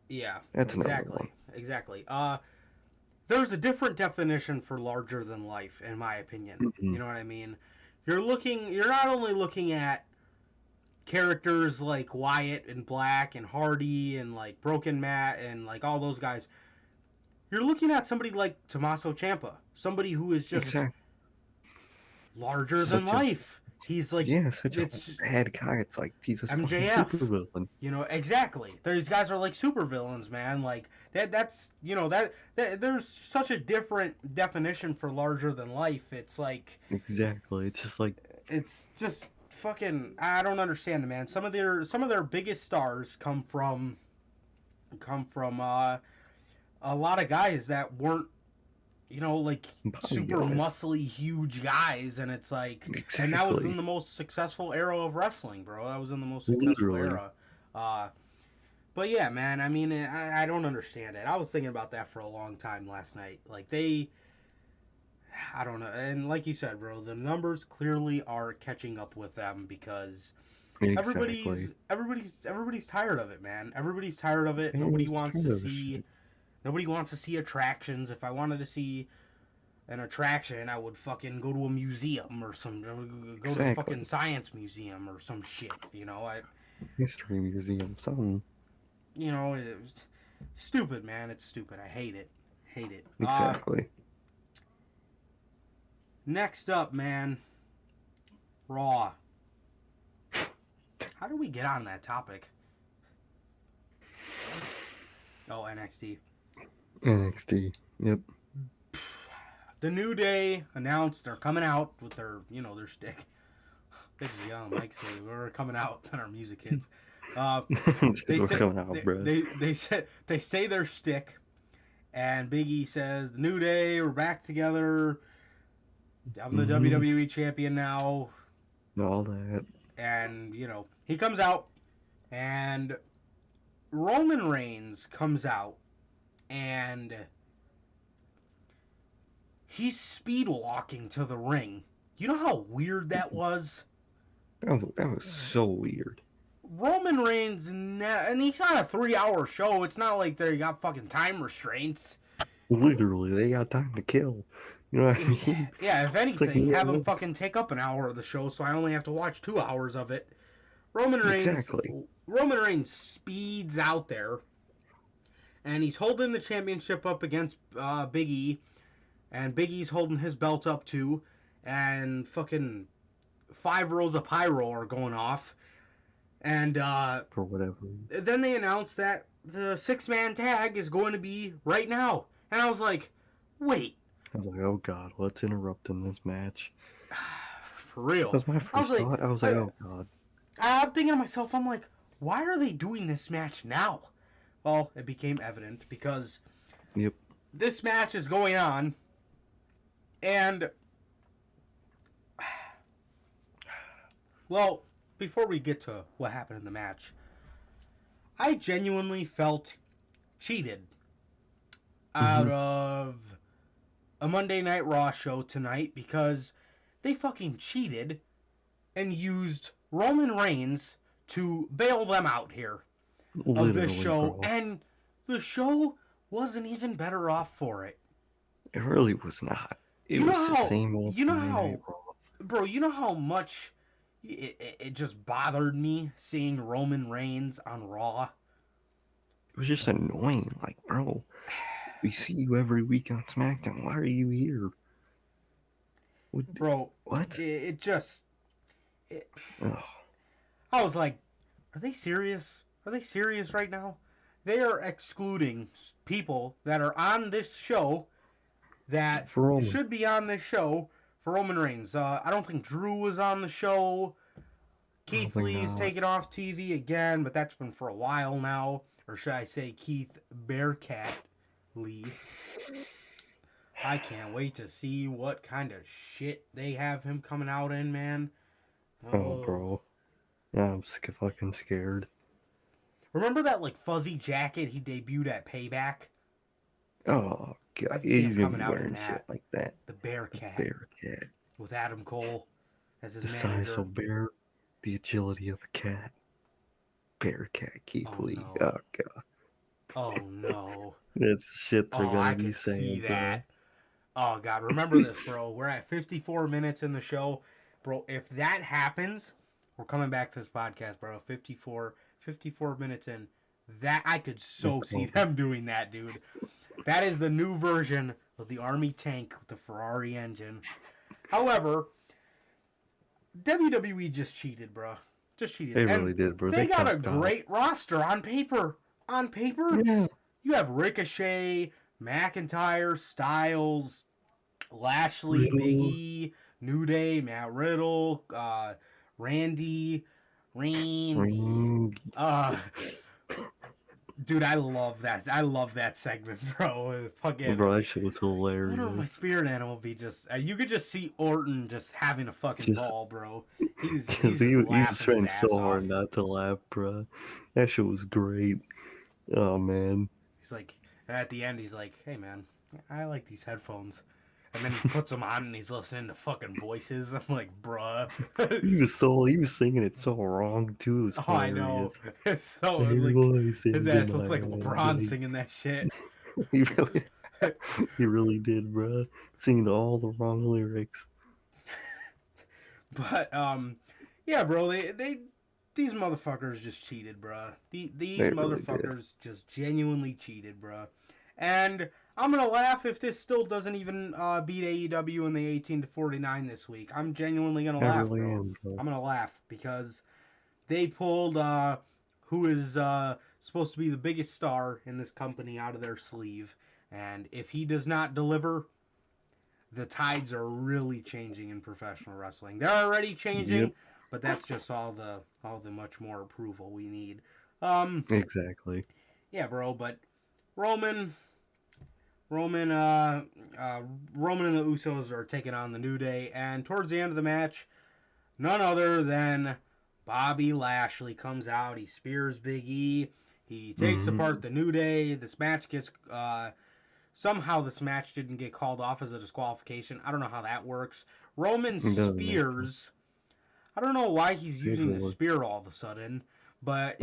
Yeah. That's another one. Exactly. Exactly. There's a different definition for larger than life, in my opinion. Mm-hmm. You know what I mean? You're not only looking at characters like Wyatt and Black and Hardy and like Broken Matt and like all those guys. You're looking at somebody like Tommaso Ciampa, somebody who is just Exactly. larger than Such a life. He's like, such a it's bad guy. It's like he's a fucking MJF. supervillain. You know, exactly. These guys are like supervillains, man. Like that's that there's such a different definition for larger than life. It's like Exactly. It's just like it's just fucking I don't understand it, man. Some of their biggest stars come from a lot of guys that weren't like body super guys. muscly huge guys, and it's like and that was in Exactly. the most successful era of wrestling, bro. That was in the most successful Literally. era. uh but yeah, man, I mean, I don't understand it. I was thinking about that for a long time last night. Like I don't know, and like you said, bro, the numbers clearly are catching up with them because Exactly. everybody's tired of it, man. Everybody's tired of it. Everyone's tired of this shit. Nobody wants to see attractions. If I wanted to see an attraction, I would fucking go to a museum or go to the Exactly. fucking science museum or some shit. History museum, something. It's stupid, man. It's stupid. I hate it. Hate it. Exactly. Next up, man, Raw. How do we get on that topic? Oh, NXT. NXT. Yep. The New Day announced they're coming out with their, their shtick. They just yell, Mike say we're coming out, then our music hits. We're coming out, bro. They say their shtick, and Big E says, "The New Day, we're back together. I'm the WWE champion now." All that. And he comes out, and Roman Reigns comes out, and he's speed walking to the ring. You know how weird that was? That was so weird. Roman Reigns, and he's on a 3-hour show. It's not like they got fucking time restraints. Literally, they got time to kill. You know what I mean? Yeah, if anything, have him fucking take up an hour of the show so I only have to watch 2 hours of it. Roman Reigns speeds out there, and he's holding the championship up against Big E, and Big E's holding his belt up too, and fucking 5 rows of pyro are going off, and for whatever. Then they announced that the 6-man tag is going to be right now, and I was like, wait. I was like, oh god, let's interrupt in this match. For real. That was my first thought. I was like, oh god. I'm thinking to myself, I'm like, why are they doing this match now? Well, it became evident because this match is going on, and well, before we get to what happened in the match, I genuinely felt cheated out of a Monday Night Raw show tonight because they fucking cheated and used Roman Reigns to bail them out here of this show, bro. And the show wasn't even better off for it. It really was not. It was the same old. You know how much it just bothered me seeing Roman Reigns on Raw. It was just annoying. Like, bro, we see you every week on SmackDown. Why are you here? Bro, what? I was like, are they serious? Are they serious right now? They are excluding people that are on this show that should be on this show for Roman Reigns. I don't think Drew was on the show. Keith Lee's taken off TV again, but that's been for a while now. Or should I say Keith Bearcat Lee. I can't wait to see what kind of shit they have him coming out in, man. Oh, bro. Yeah, I'm fucking scared. Remember that, fuzzy jacket he debuted at Payback? Oh, God. He's coming out in that. Shit like that. The Bearcat. Bearcat. With Adam Cole as his manager. The size of a bear, the agility of a cat. Bearcat Keith Lee. No. Oh, God. Oh, no. That's shit they're gonna be saying. See that. Oh, God. Remember this, bro. We're at 54 minutes in the show. Bro, if that happens, we're coming back to this podcast, bro. 54 minutes in. That I could see them doing that, dude. That is the new version of the Army tank with the Ferrari engine. However, WWE just cheated, bro. Just cheated. They really did, bro. They got a great roster on paper. On paper, yeah. You have Ricochet, McIntyre, Styles, Lashley, Big E, New Day, Matt Riddle, Randy, Reigns. Dude, I love that. I love that segment, bro. Fucking, bro, that shit was hilarious. My spirit animal be just... you could just see Orton just having a fucking ball, bro. He was trying so hard not to laugh, bro. That shit was great. Oh, man. He's like... At the end, he's like, hey, man, I like these headphones. And then he puts them on and he's listening to fucking voices. I'm like, bruh. he was singing it so wrong too. It was hilarious. I know. It's so his ass looked like LeBron singing that shit. he really did, bruh. Singing all the wrong lyrics. But yeah, bro, these motherfuckers just cheated, bruh. These motherfuckers really just genuinely cheated, bruh. And I'm going to laugh if this still doesn't even beat AEW in the 18-49 this week. I'm genuinely going to laugh, bro. I'm going to laugh because they pulled who is supposed to be the biggest star in this company out of their sleeve. And if he does not deliver, the tides are really changing in professional wrestling. They're already changing, Yep. but that's just all the much more approval we need. Exactly. Yeah, bro. But Roman and the Usos are taking on the New Day, and towards the end of the match, none other than Bobby Lashley comes out. He spears Big E. He takes apart the New Day. This match gets somehow this match didn't get called off as a disqualification. I don't know how that works. Roman spears. I don't know why he's using the spear all of a sudden, but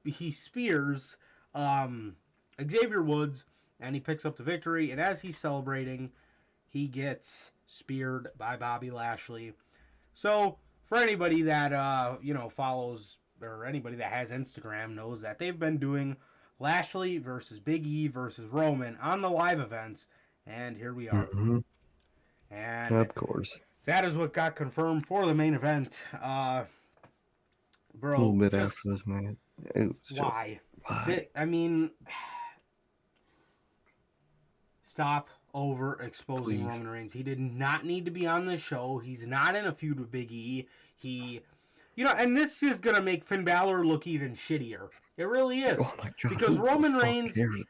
he spears Xavier Woods, and he picks up the victory. And as he's celebrating, he gets speared by Bobby Lashley. So for anybody that follows, or anybody that has Instagram knows that they've been doing Lashley versus Big E versus Roman on the live events, and here we are. And of course, that is what got confirmed for the main event. Bro, a little bit after this, man. It was why? Why? I mean, stop over exposing Roman Reigns. He did not need to be on this show. He's not in a feud with Big E. And this is gonna make Finn Balor look even shittier. It really is. Oh my God, because Roman cares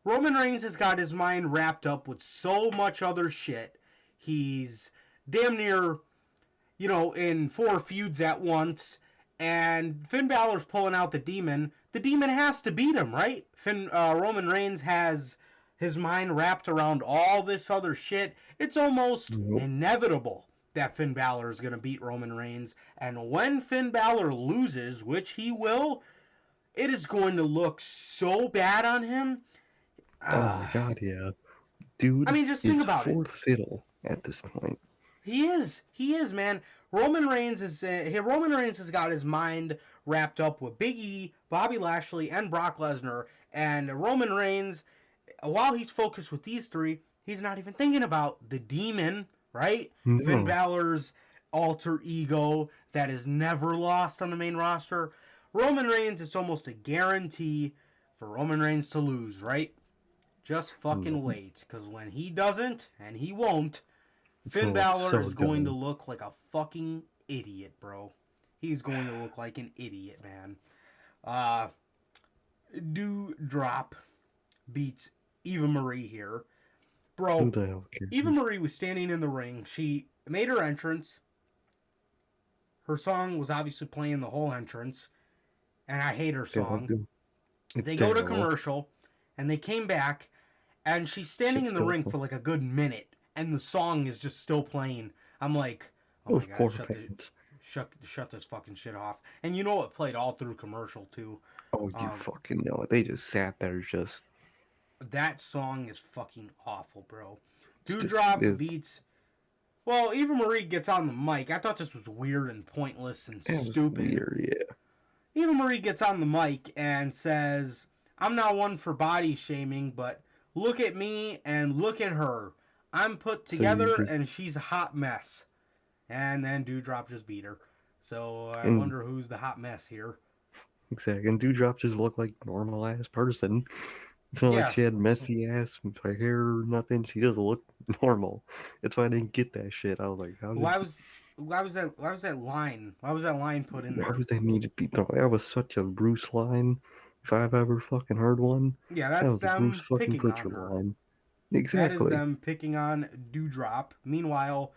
Reigns has got his mind wrapped up with so much other shit. He's damn near, in 4 feuds at once, and Finn Balor's pulling out the demon. The demon has to beat him, right? Roman Reigns has his mind wrapped around all this other shit. It's almost inevitable that Finn Balor is going to beat Roman Reigns. And when Finn Balor loses, which he will, it is going to look so bad on him. Oh my God, yeah. Dude, I mean, just think about it. Fourth fiddle at this point. He is, man. Roman Reigns has got his mind wrapped up with Big E, Bobby Lashley, and Brock Lesnar. And Roman Reigns, while he's focused with these 3, he's not even thinking about the demon, right? No. Finn Balor's alter ego that is never lost on the main roster. Roman Reigns, it's almost a guarantee for Roman Reigns to lose, right? Just fucking wait, because when he doesn't, and he won't, Finn Balor is going to look like a fucking idiot, bro. He's going to look like an idiot, man. Doudrop beats Eva Marie here. Bro, Who the hell cares? Eva Marie was standing in the ring. She made her entrance. Her song was obviously playing the whole entrance. And I hate her song. They go to commercial, and they came back, and she's standing in the ring for like a good minute, and the song is just still playing. I'm like, oh my God, shut this fucking shit off. And you know it played all through commercial, too. Oh, you fucking know it. They just sat there just... That song is fucking awful, bro. Doudrop beats... Well, Eva Marie gets on the mic. I thought this was weird and pointless and stupid. Weird, yeah. Eva Marie gets on the mic and says, I'm not one for body shaming, but look at me and look at her. I'm put together and she's a hot mess. And then Doudrop just beat her. So I wonder who's the hot mess here. Exactly. And Doudrop just looked like normal ass person. It's not like she had messy ass hair or nothing. She doesn't look normal. That's why I didn't get that shit. I was like, why was that line put in there? Why was that need to be thrown? That was such a Bruce line, if I've ever fucking heard one. Yeah, that's them picking on her. Line. Exactly. That is them picking on Doudrop. Meanwhile,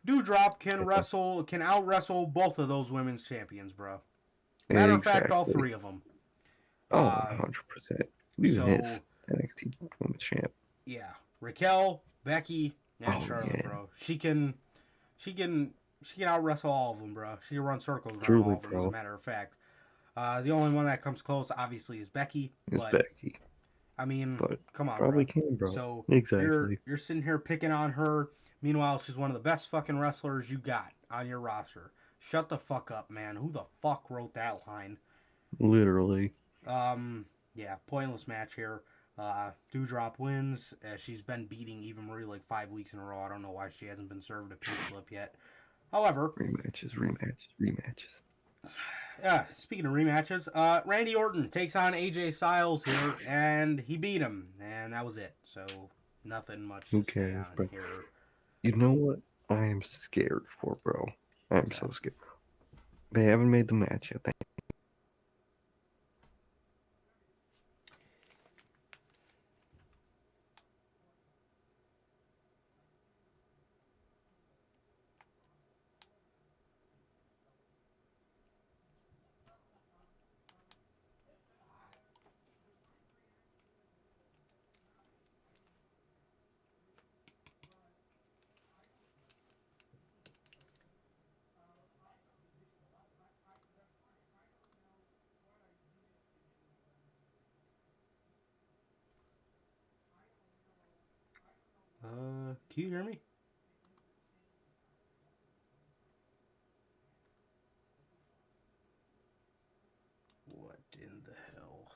Doudrop can out wrestle both of those women's champions, bro. Matter of fact, all 3 of them. Oh, 100%. Even his NXT Women's Champ. Yeah, Raquel, Becky, and Charlotte, bro. She can out wrestle all of them, bro. She can run circles around all of them, as a matter of fact. The only one that comes close, obviously, is Becky. Becky. I mean, come on, probably bro. Can, bro. So exactly. You're sitting here picking on her. Meanwhile, she's one of the best fucking wrestlers you got on your roster. Shut the fuck up, man. Who the fuck wrote that line? Literally. Yeah, pointless match here. Doudrop wins. She's been beating Eva Marie like 5 weeks in a row. I don't know why she hasn't been served a pink slip yet. However... Rematches. Speaking of rematches, Randy Orton takes on AJ Styles here, and he beat him, and that was it. So nothing much Who to say cares, on bro? here. You know what I am scared for, bro? I am What's so that? scared. They haven't made the match yet. Can you hear me? What in the hell?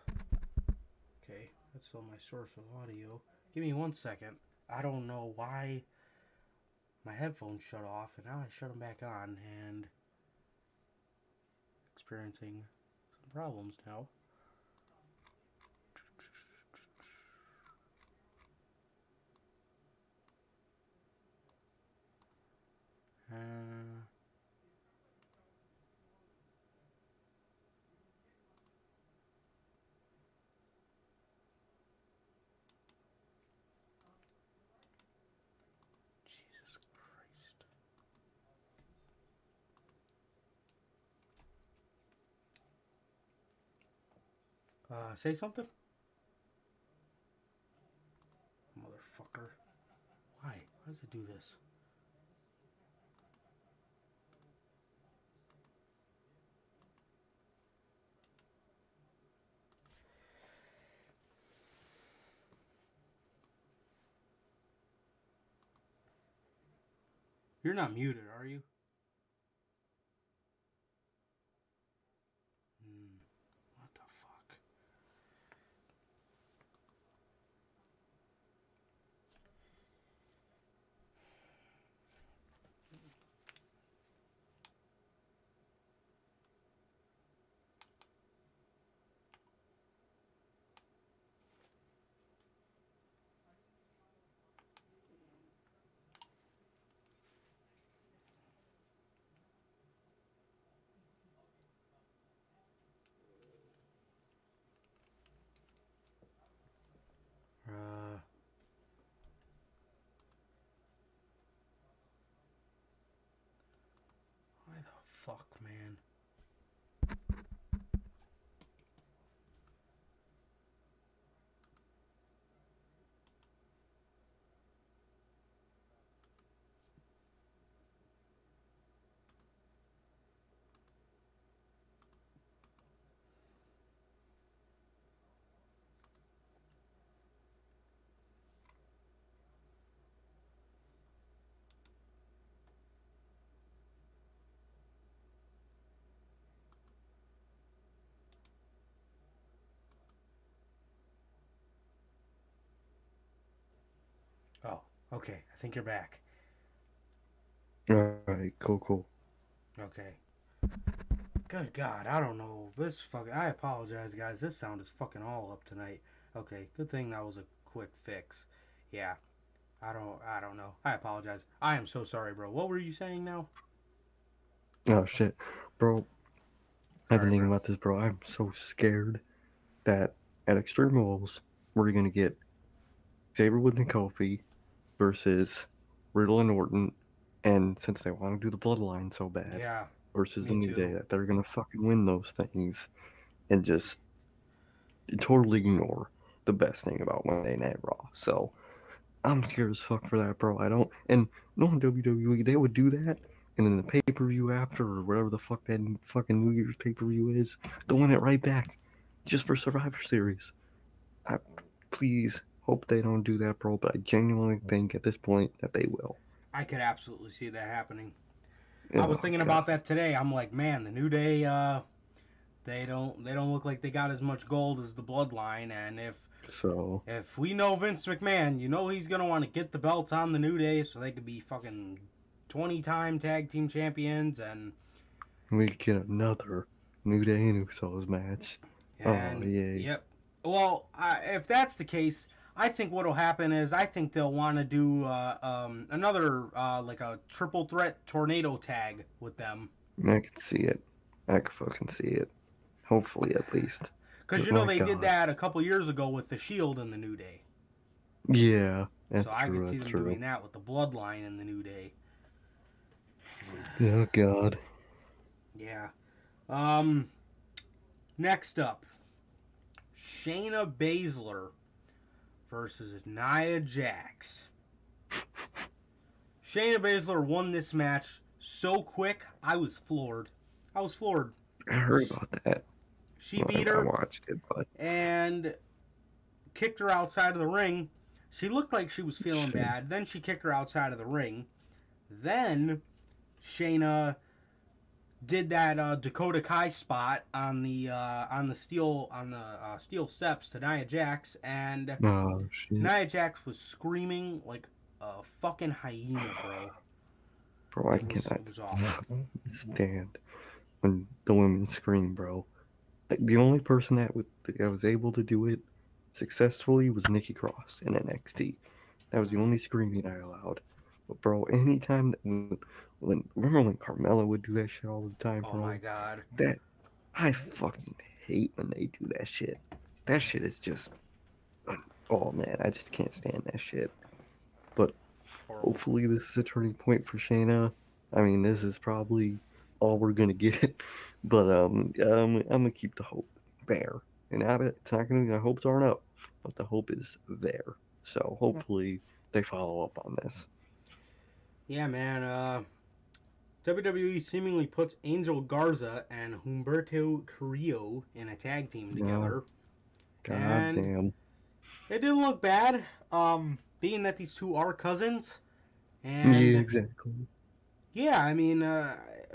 Okay, that's still my source of audio. Give me 1 second. I don't know why my headphones shut off, and now I shut them back on, and experiencing some problems now. Jesus Christ. Say something? Motherfucker. Why? Why does it do this? You're not muted, are you? What the fuck? Why the fuck, man? Oh, okay. I think you're back. Alright, cool. Okay. Good God, I don't know. This fucking. I apologize, guys. This sound is fucking all up tonight. Okay, good thing that was a quick fix. Yeah, I don't know. I apologize. I am so sorry, bro. What were you saying now? Oh shit, bro. I've been Sorry, thinking bro. about this, bro. I'm so scared that at Extreme Rules we're gonna get Xavier Woods and Kofi versus Riddle and Orton, and since they want to do the bloodline so bad, Yeah, versus the me New Day, too. that they're gonna fucking win those things and just totally ignore the best thing about Monday Night Raw. So I'm scared as fuck for that, bro. I don't, and knowing WWE, they would do that, and then the pay per view after, or whatever the fuck that fucking New Year's pay per view is, they'll win it right back, just for Survivor Series. I please hope they don't do that, bro. But I genuinely think at this point that they will. I could absolutely see that happening. I was Oh thinking god. about that today. I'm like, man, the New Day, they don't look like they got as much gold as the Bloodline, and So if we know Vince McMahon, you know he's gonna want to get the belts on the New Day so they could be fucking 20-time tag team champions, and we get another New Day and Usos match. And, oh, yay. Yep. Well, if that's the case, I think what'll happen is I think they'll want to do another like a triple threat tornado tag with them. I can see it. I can fucking see it. Hopefully, at least. Because they did that a couple years ago with the Shield and the New Day. Yeah, that's so I true. could see That's them true. doing that with the Bloodline and the New Day. Oh God. Yeah. Next up, Shayna Baszler versus Nyah Jax. Shayna Baszler won this match so quick, I was floored. I heard about that. She beat her. I watched it, but and kicked her outside of the ring. She looked like she was feeling bad. Then she kicked her outside of the ring. Then Shayna did that Dakota Kai spot on the steel steps to Nyah Jax, and Nyah Jax was screaming like a fucking hyena, bro. Bro, I cannot stand when the women scream, bro. Like, the only person that was able to do it successfully was Nikki Cross in NXT. That was the only screaming I allowed. But bro, anytime remember when Carmella would do that shit all the time, bro? Oh my god. That I fucking hate when they do that shit. That shit is just oh man, I just can't stand that shit. But hopefully this is a turning point for Shayna. I mean, this is probably all we're gonna get. But I'm gonna keep the hope there. And it's not gonna the hopes aren't up, but the hope is there. So hopefully they follow up on this. Yeah, man. WWE seemingly puts Angel Garza and Humberto Carrillo in a tag team together. God damn. It didn't look bad, being that these two are cousins. And yeah, exactly. Yeah, I mean,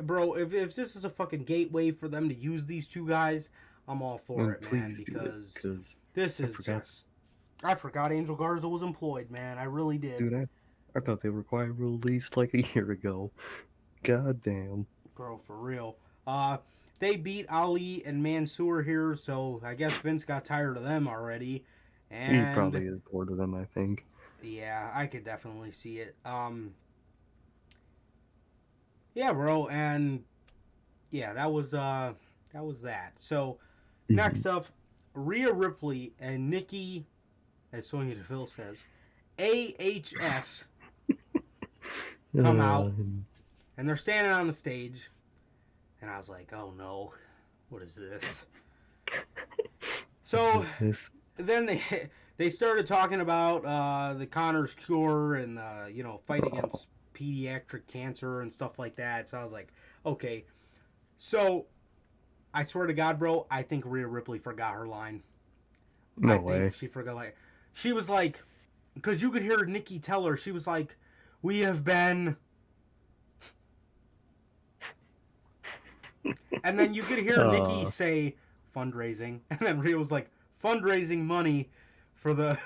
bro, if this is a fucking gateway for them to use these two guys, I'm all for it, man, because this is just... I forgot Angel Garza was employed, man. I really did. Dude, I thought they were quite released like a year ago. God damn. Bro, for real. They beat Ali and Mansoor here, so I guess Vince got tired of them already. And he probably is bored of them, I think. Yeah, I could definitely see it. Yeah, bro, and yeah, that was that. So next up, Rhea Ripley and Nikki, as Sonya Deville says, AHS come out, and they're standing on the stage, and I was like, oh no, what is this? So then they started talking about the Connor's cure and fight against pediatric cancer and stuff like that. So I was like, okay. So I swear to God, bro, I think Rhea Ripley forgot her line. No way. She forgot, she was like, because you could hear Nikki tell her, she was like, we have been... And then you could hear Nikki say, fundraising. And then Rhea was like, fundraising money for the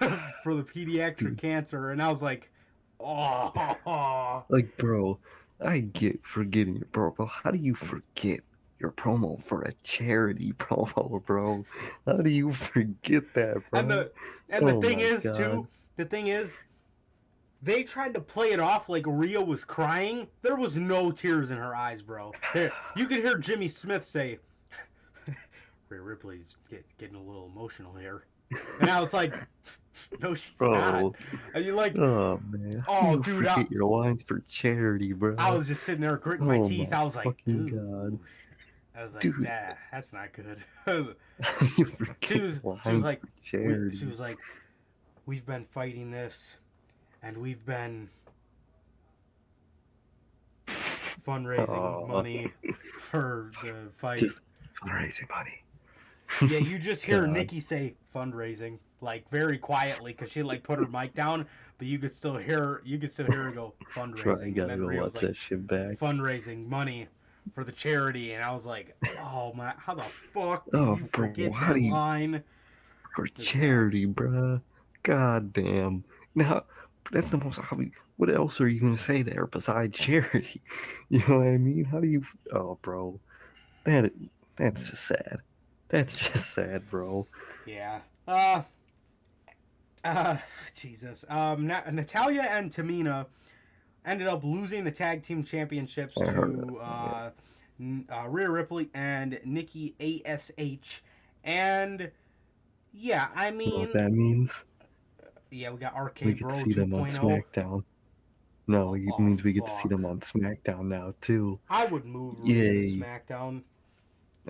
pediatric cancer. And I was like, oh. Like, bro, I get forgetting it, bro. But how do you forget your promo for a charity promo, bro? How do you forget that, bro? And the thing is, too, they tried to play it off like Rhea was crying. There was no tears in her eyes, bro. You could hear Jimmy Smith say, Rhea Ripley's getting a little emotional here. And I was like, no, she's not. And you're like, oh, man. Oh, dude. Forget your lines for charity, bro. I was just sitting there gritting my teeth. I was like, fucking God. I was like, dude, that's not good. You forget she was like, we've been fighting this, and we've been fundraising money for the fight. Just fundraising money. Yeah, you just hear Nikki say fundraising, like very quietly, because she like put her mic down, but you could still hear her go fundraising. You gotta go watch that shit back. Fundraising money for the charity, and I was like, oh my, how the fuck do you forget that line? For charity, bruh. God damn. Now, that's the most obvious. What else are you gonna say there besides charity? You know what I mean? How do you? Oh, bro, man, That's just sad. That's just sad, bro. Yeah. Jesus. Natalya and Tamina ended up losing the tag team championships I heard to it. Rhea Ripley and Nikki ASH. And yeah, I You know what mean, that means? yeah, we got RK We get Bro to see them on 2.0. SmackDown. No, it Oh, means we get to see fuck. them on SmackDown now, too. I would move Rhea to Yay. SmackDown.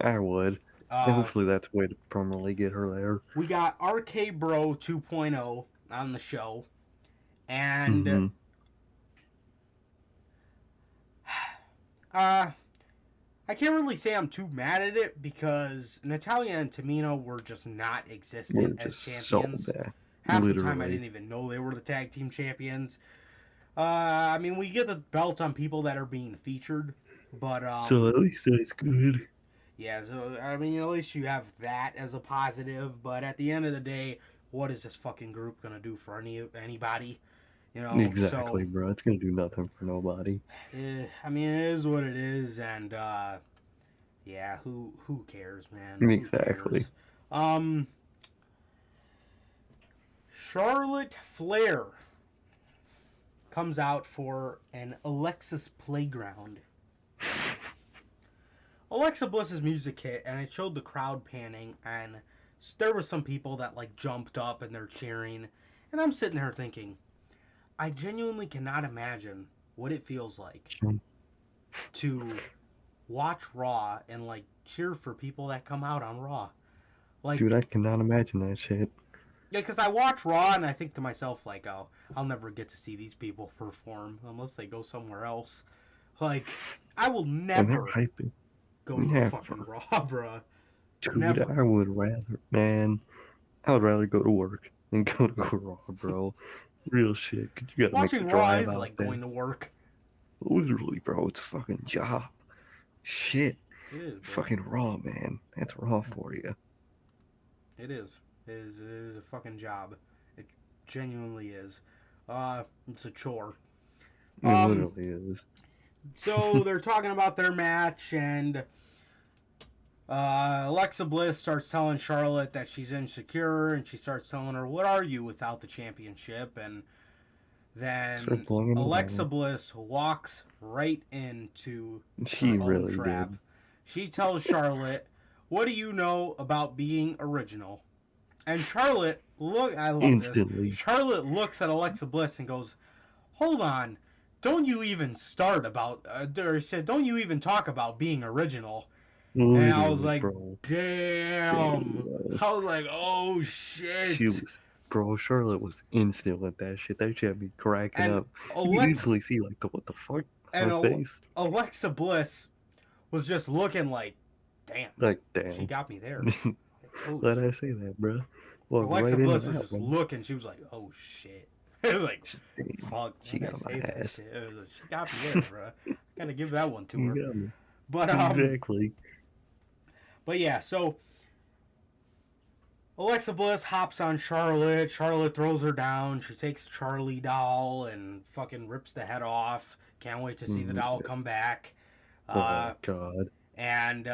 I would. And hopefully that's a way to permanently get her there. We got RK Bro 2.0 on the show. And Mm-hmm. I can't really say I'm too mad at it because Natalya and Tamina were just not We're existent as just so champions. bad. Half the time I Literally. didn't even know they were the tag team champions. I mean, we get the belt on people that are being featured, but So at least that's good. yeah. So I mean, at least you have that as a positive. But at the end of the day, what is this fucking group gonna do for anybody? You know, Exactly, so, bro. It's gonna do nothing for nobody. I mean, it is what it is, and yeah, who cares, man? Exactly. Who cares? Charlotte Flair comes out for an Alexis Playground. Alexa Bliss's music hit, and it showed the crowd panning, and there were some people that like jumped up and they're cheering, and I'm sitting there thinking, I genuinely cannot imagine what it feels like to watch Raw and like cheer for people that come out on Raw. Like, Dude, I cannot imagine that shit. yeah, because I watch Raw and I think to myself, like, oh, I'll never get to see these people perform unless they go somewhere else. Like, I will And never they're hyping. go to Yeah, fucking Raw, bruh. Dude, Never. I would rather, man. I would rather go to work than go to Raw, bro. Real shit. 'Cause you gotta Watching make the Raw drive is out like there. going to work. Literally, bro. It's a fucking job. Shit. It is, bro. Fucking Raw, man. That's Raw for you. It is. It is a fucking job. It genuinely is. It's a chore. It literally is. So they're talking about their match, and Alexa Bliss starts telling Charlotte that she's insecure, and she starts telling her, "What are you without the championship?" And then Start blowing it Alexa down. Bliss walks right into She her own really trap. did. She tells Charlotte, "What do you know about being original?" And Charlotte, I love Instantly. this. Charlotte looks at Alexa Bliss and goes, "Hold on, don't you even start about, or said, don't you even talk about being original?" Literally, And I was like, bro. damn. Damn. I was like, oh shit. She was, bro. Charlotte was instant with that shit. That shit had me cracking And up. You could Alexa, easily see like the what the fuck and her face. Alexa Bliss was just looking like, damn, Like she damn. got me there. Oh, Let I say that, bro. Walked Alexa right Bliss into was that just one. looking. She was like, oh shit. It was like, Damn. fuck. She when I got my say that ass. shit, it was like, she got me there, bro. Gotta give that one to her. You got me. But Exactly. But yeah, so Alexa Bliss hops on Charlotte. Charlotte throws her down. She takes Charlie doll and fucking rips the head off. Can't wait to see the doll come back. Oh god. And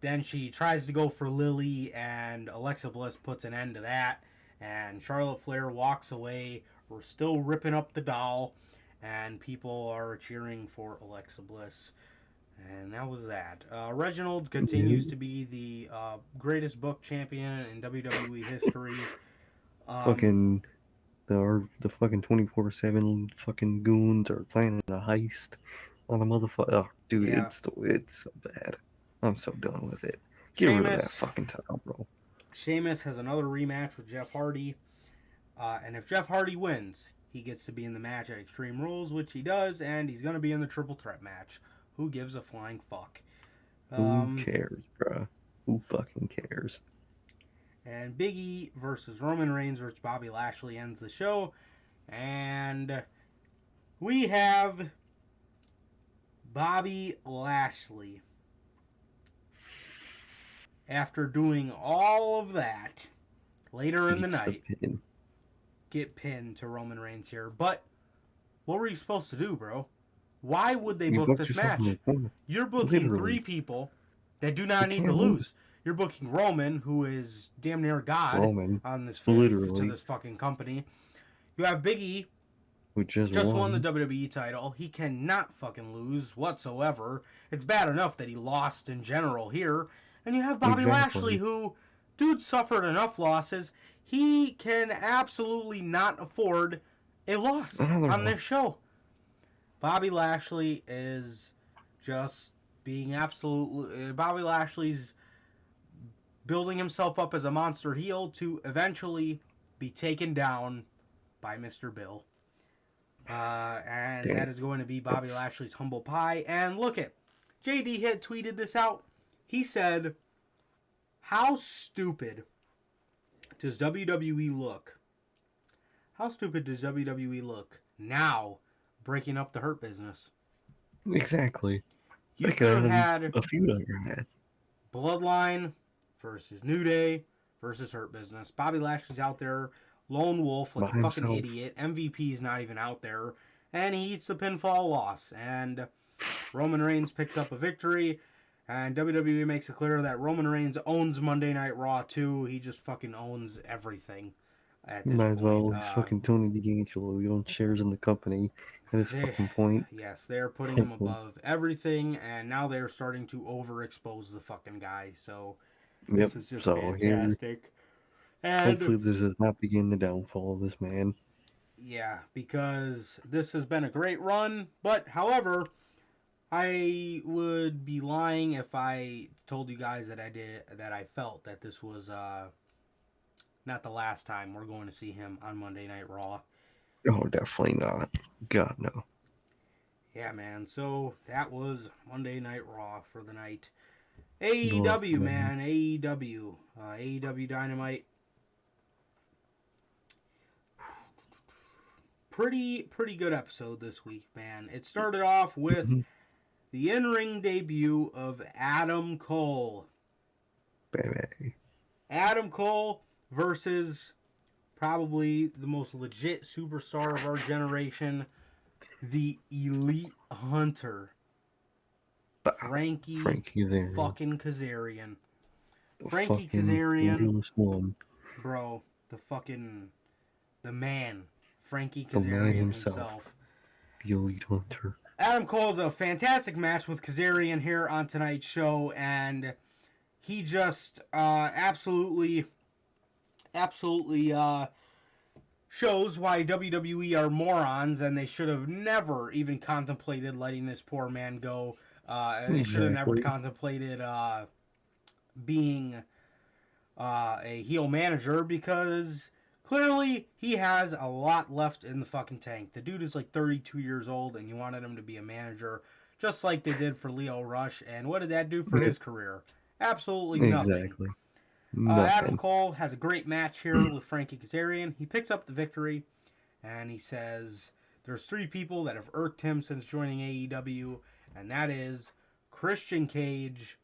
then she tries to go for Lily, and Alexa Bliss puts an end to that. And Charlotte Flair walks away. We're still ripping up the doll, and people are cheering for Alexa Bliss. And that was that. Reginald continues to be the greatest book champion in WWE history. Fucking the fucking 24/7 fucking goons are planning a heist on the motherfucker. Oh, dude, Yeah. it's so bad. I'm so done with it. Get rid of that Sheamus, fucking title, bro. Sheamus has another rematch with Jeff Hardy. And if Jeff Hardy wins, he gets to be in the match at Extreme Rules, which he does, and he's going to be in the triple threat match. Who gives a flying fuck? Who cares, bro? Who fucking cares? And Big E versus Roman Reigns versus Bobby Lashley ends the show. And we have Bobby Lashley, after doing all of that, later in the Beats night, pin. get pinned to Roman Reigns here. But what were you supposed to do, bro? Why would they You book booked this yourself in match? the corner. You're booking Literally. 3 people that do not need to lose. You're booking Roman, who is damn near God on this to this fucking company. You have Big E, who just won the WWE title. He cannot fucking lose whatsoever. It's bad enough that he lost in general here. And you have Bobby Lashley, who, dude, suffered enough losses. He can absolutely not afford a loss on this show. Bobby Lashley is just being absolutely... Bobby Lashley's building himself up as a monster heel to eventually be taken down by Mr. Bill. And that is going to be Bobby Lashley's humble pie. And look it, JD had tweeted this out. He said, how stupid does WWE look? How stupid does WWE look now breaking up the Hurt Business? Exactly. You could have had a feud on your head. Bloodline versus New Day versus Hurt Business. Bobby Lashley's out there, lone wolf, like a fucking idiot. MVP's not even out there. And he eats the pinfall loss. And Roman Reigns picks up a victory. And WWE makes it clear that Roman Reigns owns Monday Night Raw too. He just fucking owns everything at this Might point. as well. He's fucking Tony D'Angelo. He owns shares in the company at this fucking point. Yes, they're putting him above everything. And now they're starting to overexpose the fucking guy. So this is just fantastic. And hopefully this does not begin the downfall of this man. Yeah, because this has been a great run. But, however, I would be lying if I told you guys that I felt that this was not the last time we're going to see him on Monday Night Raw. Oh, definitely not. God, no. Yeah, man. So, that was Monday Night Raw for the night. AEW, man. AEW. AEW Dynamite. Pretty good episode this week, man. It started off with the in-ring debut of Adam Cole. Baby. Adam Cole versus probably the most legit superstar of our generation, the Elite Hunter. Frankie Kazarian. fucking Kazarian. Frankie Kazarian. Bro, the man. Frankie Kazarian himself. The Elite Hunter. Adam Cole's a fantastic match with Kazarian here on tonight's show, and he just absolutely shows why WWE are morons, and they should have never even contemplated letting this poor man go. They should have never contemplated being a heel manager, because clearly he has a lot left in the fucking tank. The dude is like 32 years old, and you wanted him to be a manager, just like they did for Lio Rush. And what did that do for his career? Absolutely nothing. Exactly. Adam Cole has a great match here with Frankie Kazarian. He picks up the victory, and he says there's 3 people that have irked him since joining AEW, and that is Christian Cage,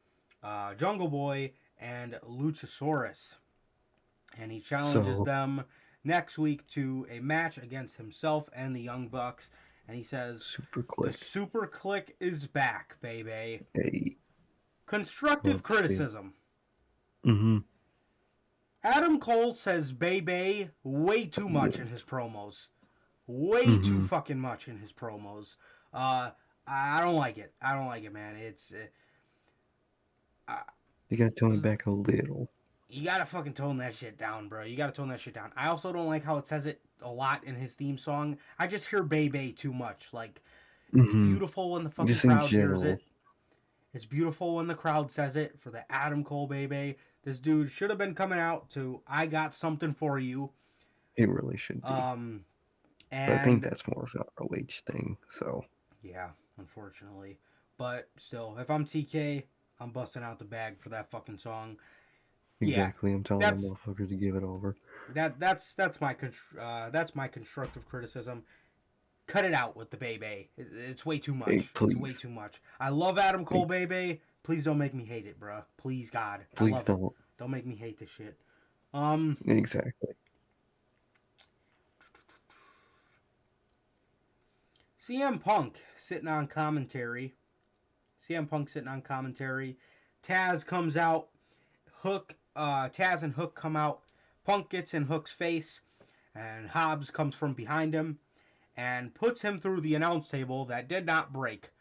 Jungle Boy, and Luchasaurus. And he challenges them next week to a match against himself and the Young Bucks. And he says, the Super Click is back, baby. Hey. Constructive criticism. Mm-hmm. Adam Cole says baby way too much in his promos. Way too fucking much in his promos. I don't like it. I don't like it, man. It's... you gotta tone it back a little. You gotta fucking tone that shit down, bro. You gotta tone that shit down. I also don't like how it says it a lot in his theme song. I just hear baby too much. Like, it's beautiful when the fucking crowd hears it. It's beautiful when the crowd says it for the Adam Cole baby. This dude should have been coming out to I Got Something For You. He really should be. And but I think that's more of an ROH thing, so. Yeah, unfortunately. But still, if I'm TK, I'm busting out the bag for that fucking song. Exactly, yeah, I'm telling the motherfucker to give it over. That's my constructive criticism. Cut it out with the baby. It's way too much. Hey, it's way too much. I love Adam Cole, baby. Please don't make me hate it, bruh. Please, God. Please don't. Don't make me hate this shit. Exactly. CM Punk sitting on commentary. Taz comes out. Taz and Hook come out. Punk gets in Hook's face, and Hobbs comes from behind him and puts him through the announce table that did not break.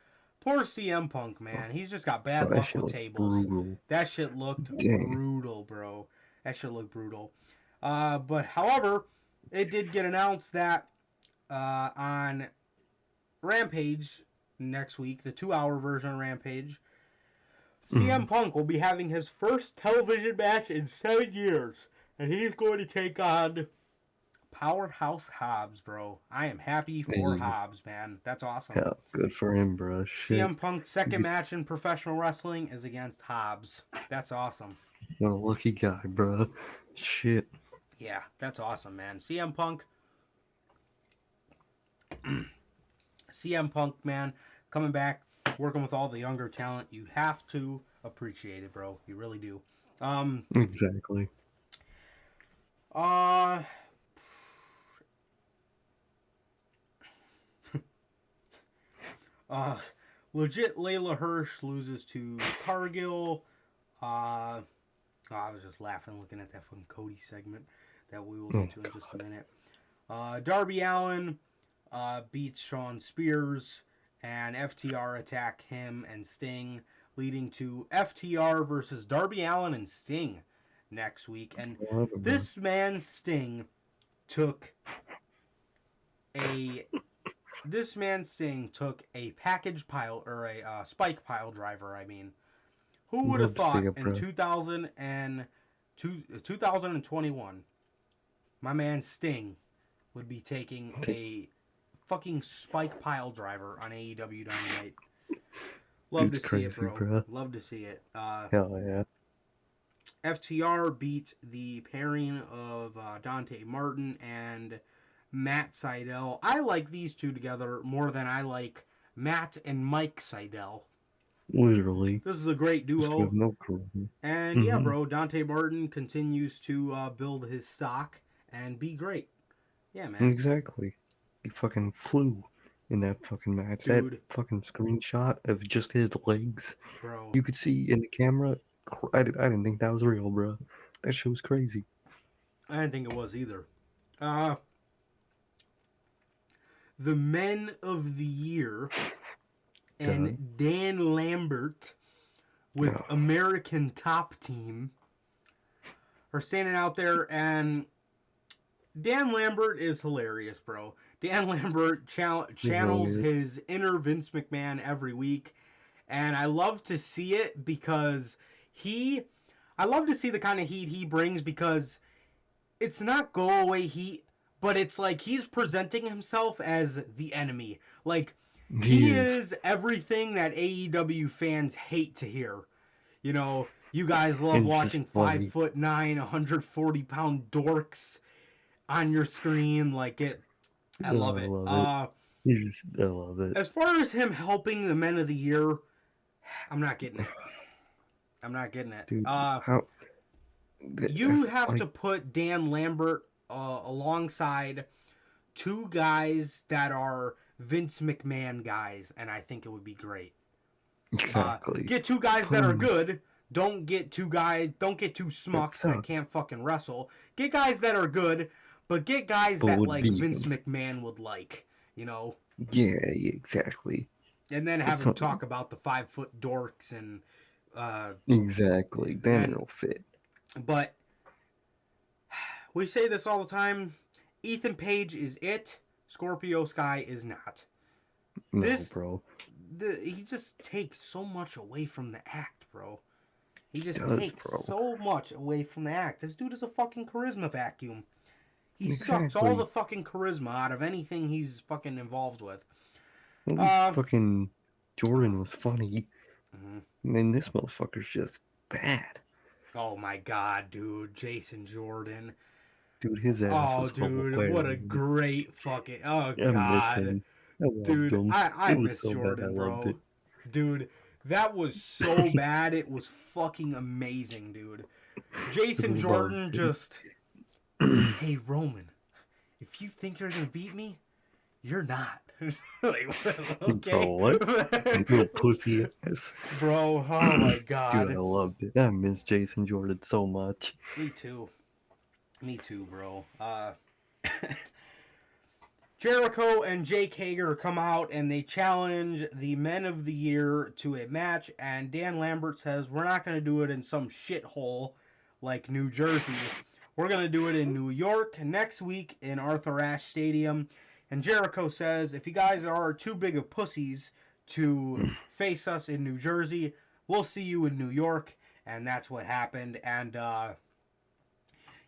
Poor CM Punk, man. He's just got bad luck with tables. Brutal. That shit looked Dang. brutal, bro. That shit looked brutal. But, however, it did get announced that on Rampage next week, the 2-hour version of Rampage, CM Punk will be having his first television match in 7 years. And he's going to take on Powerhouse Hobbs, bro. I am happy for Hobbs, man. That's awesome. Yeah, good for him, bro. Shit. CM Punk's second match in professional wrestling is against Hobbs. That's awesome. What a lucky guy, bro. Shit. Yeah, that's awesome, man. CM Punk. CM Punk, man, coming back, working with all the younger talent. You have to appreciate it, bro. You really do. Exactly. Legit Layla Hirsch loses to Cargill. I was just laughing looking at that fucking Cody segment that we will get to in just a minute. Darby Allin beats Shawn Spears, and FTR attack him and Sting, leading to FTR versus Darby Allin and Sting next week. And this man Sting took a package pile, or a spike pile driver, I mean. Who would have thought in 2021 my man Sting would be taking a fucking spike pile driver on AEW Dynamite? Love to see it, bro. Love to see it. Hell yeah. FTR beat the pairing of Dante Martin and Matt Sydal. I like these two together more than I like Matt and Mike Sydal. Literally. This is a great duo. No charisma. And yeah, bro, Dante Martin continues to build his stock and be great. Yeah, man. Exactly. He fucking flew in that fucking match. Dude. That fucking screenshot of just his legs. Bro. You could see in the camera. I didn't think that was real, bro. That shit was crazy. I didn't think it was either. The Men of the Year and Dan Lambert with American Top Team are standing out there, and Dan Lambert is hilarious, bro. Dan Lambert channels his inner Vince McMahon every week, and I love to see it because I love to see the kind of heat he brings, because it's not go away heat, but it's like he's presenting himself as the enemy. Like, he is everything that AEW fans hate to hear. You know, you guys love watching 5'9", 140-pound dorks on your screen. Like, I love it. I love it. As far as him helping the Men of the Year, I'm not getting it. Dude, you have to put Dan Lambert alongside two guys that are Vince McMahon guys, and I think it would be great. Exactly. Get two guys that are good. Don't get two smucks that can't fucking wrestle. Get guys that are good, but get guys that like Vince McMahon would like, you know? Yeah, exactly. And then have him talk about the 5-foot dorks and exactly. Then it'll fit. But we say this all the time. Ethan Page is it. Scorpio Sky is not. No, bro. He just takes so much away from the act, bro. He just takes so much away from the act. This dude is a fucking charisma vacuum. He sucks all the fucking charisma out of anything he's fucking involved with. Fucking Jordan was funny. And this motherfucker's just bad. Oh my god, dude. Jason Jordan. Dude, his ass was dude, what a great fucking... Oh, God. Dude, I miss Jordan, bro. Dude, that was so bad, it was fucking amazing, dude. Jason Jordan just... Hey, Roman, if you think you're going to beat me, you're not. Like, okay. Bro, what? Little pussy ass. Bro, oh my Dude, god. I loved it. I miss Jason Jordan so much. Me too. Me too, bro. Jericho and Jake Hager come out and they challenge the Men of the Year to a match, and Dan Lambert says, we're not going to do it in some shithole like New Jersey. We're going to do it in New York next week in Arthur Ashe Stadium. And Jericho says, if you guys are too big of pussies to face us in New Jersey, we'll see you in New York. And that's what happened. And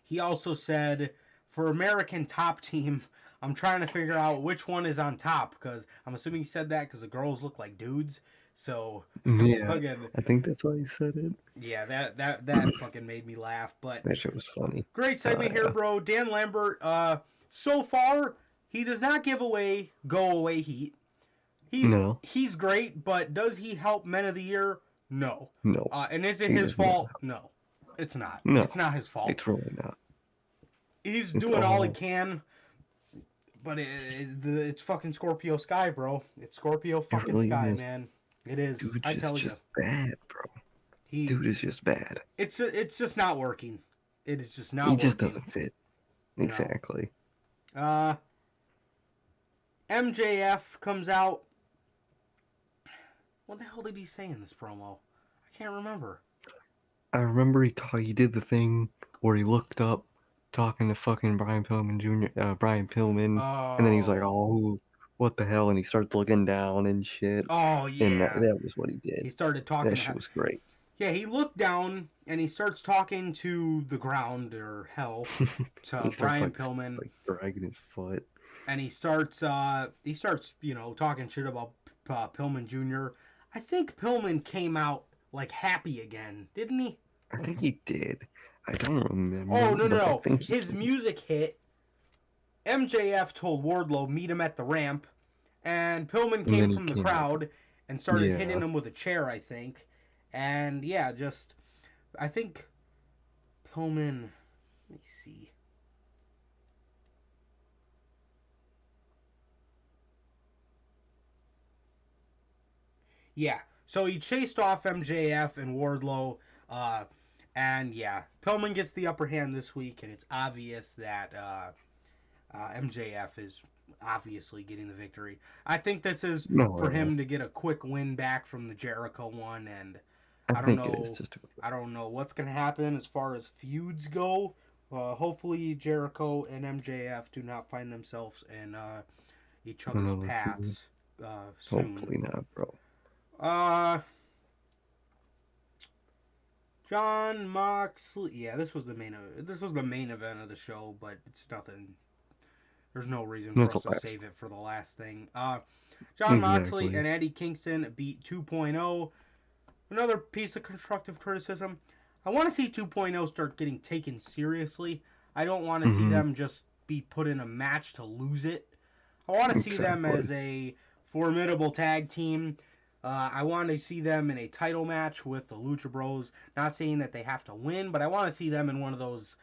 he also said, for American Top Team, I'm trying to figure out which one is on top, because I'm assuming he said that because the girls look like dudes. So, Yeah, fucking, I think that's why he said it. yeah, that fucking made me laugh. But That shit was funny. great segment here, bro. Dan Lambert, so far, he does not give away go-away heat. No. He's great, but does he help Men of the Year? No. No. And is it He his does not. fault? No. It's not. No. It's not his fault. It's really not. He's It's doing all he all- can, but it's fucking Scorpio Sky, bro. It's Scorpio fucking really Sky, is. man. It is. Dude I is tell you. just bad, bro. He, Dude is just bad. it's just not working. It is just not He working. just doesn't fit. No. Exactly. MJF comes out. What the hell did he say in this promo? I can't remember. I remember he did the thing where he looked up talking to fucking Brian Pillman Jr. Brian Pillman, and then he was like, "Oh, what the hell?" And he starts looking down and shit. Oh yeah. And that was what he did. He started talking. That shit was great. Yeah, he looked down and he starks talking to the ground or hell to He starts, Brian Pillman, like dragging his foot. and he starts talking shit about Pillman Jr. I think Pillman came out like happy again, didn't he? I think he did. I don't remember. Oh but I no! think he His did. music hit. MJF told Wardlow meet him at the ramp, and Pillman then came he from the came crowd and started Yeah. hitting him with a chair, I think. And yeah, I think Pillman. Let me see. Yeah, so he chased off MJF and Wardlow, and yeah, Pillman gets the upper hand this week, and it's obvious that MJF is obviously getting the victory. I think this is for him to get a quick win back from the Jericho one, and I don't know. I don't know what's gonna happen as far as feuds go. Hopefully, Jericho and MJF do not find themselves in each other's paths soon. Hopefully not, bro. John Moxley. Yeah, this was the main event of the show, but it's nothing. There's no reason for us to save it for the last thing. John Moxley and Eddie Kingston beat 2.0. Another piece of constructive criticism. I want to see 2.0 start getting taken seriously. I don't want to see them just be put in a match to lose it. I want to see them as a formidable tag team. I want to see them in a title match with the Lucha Bros. Not saying that they have to win, but I want to see them in one of those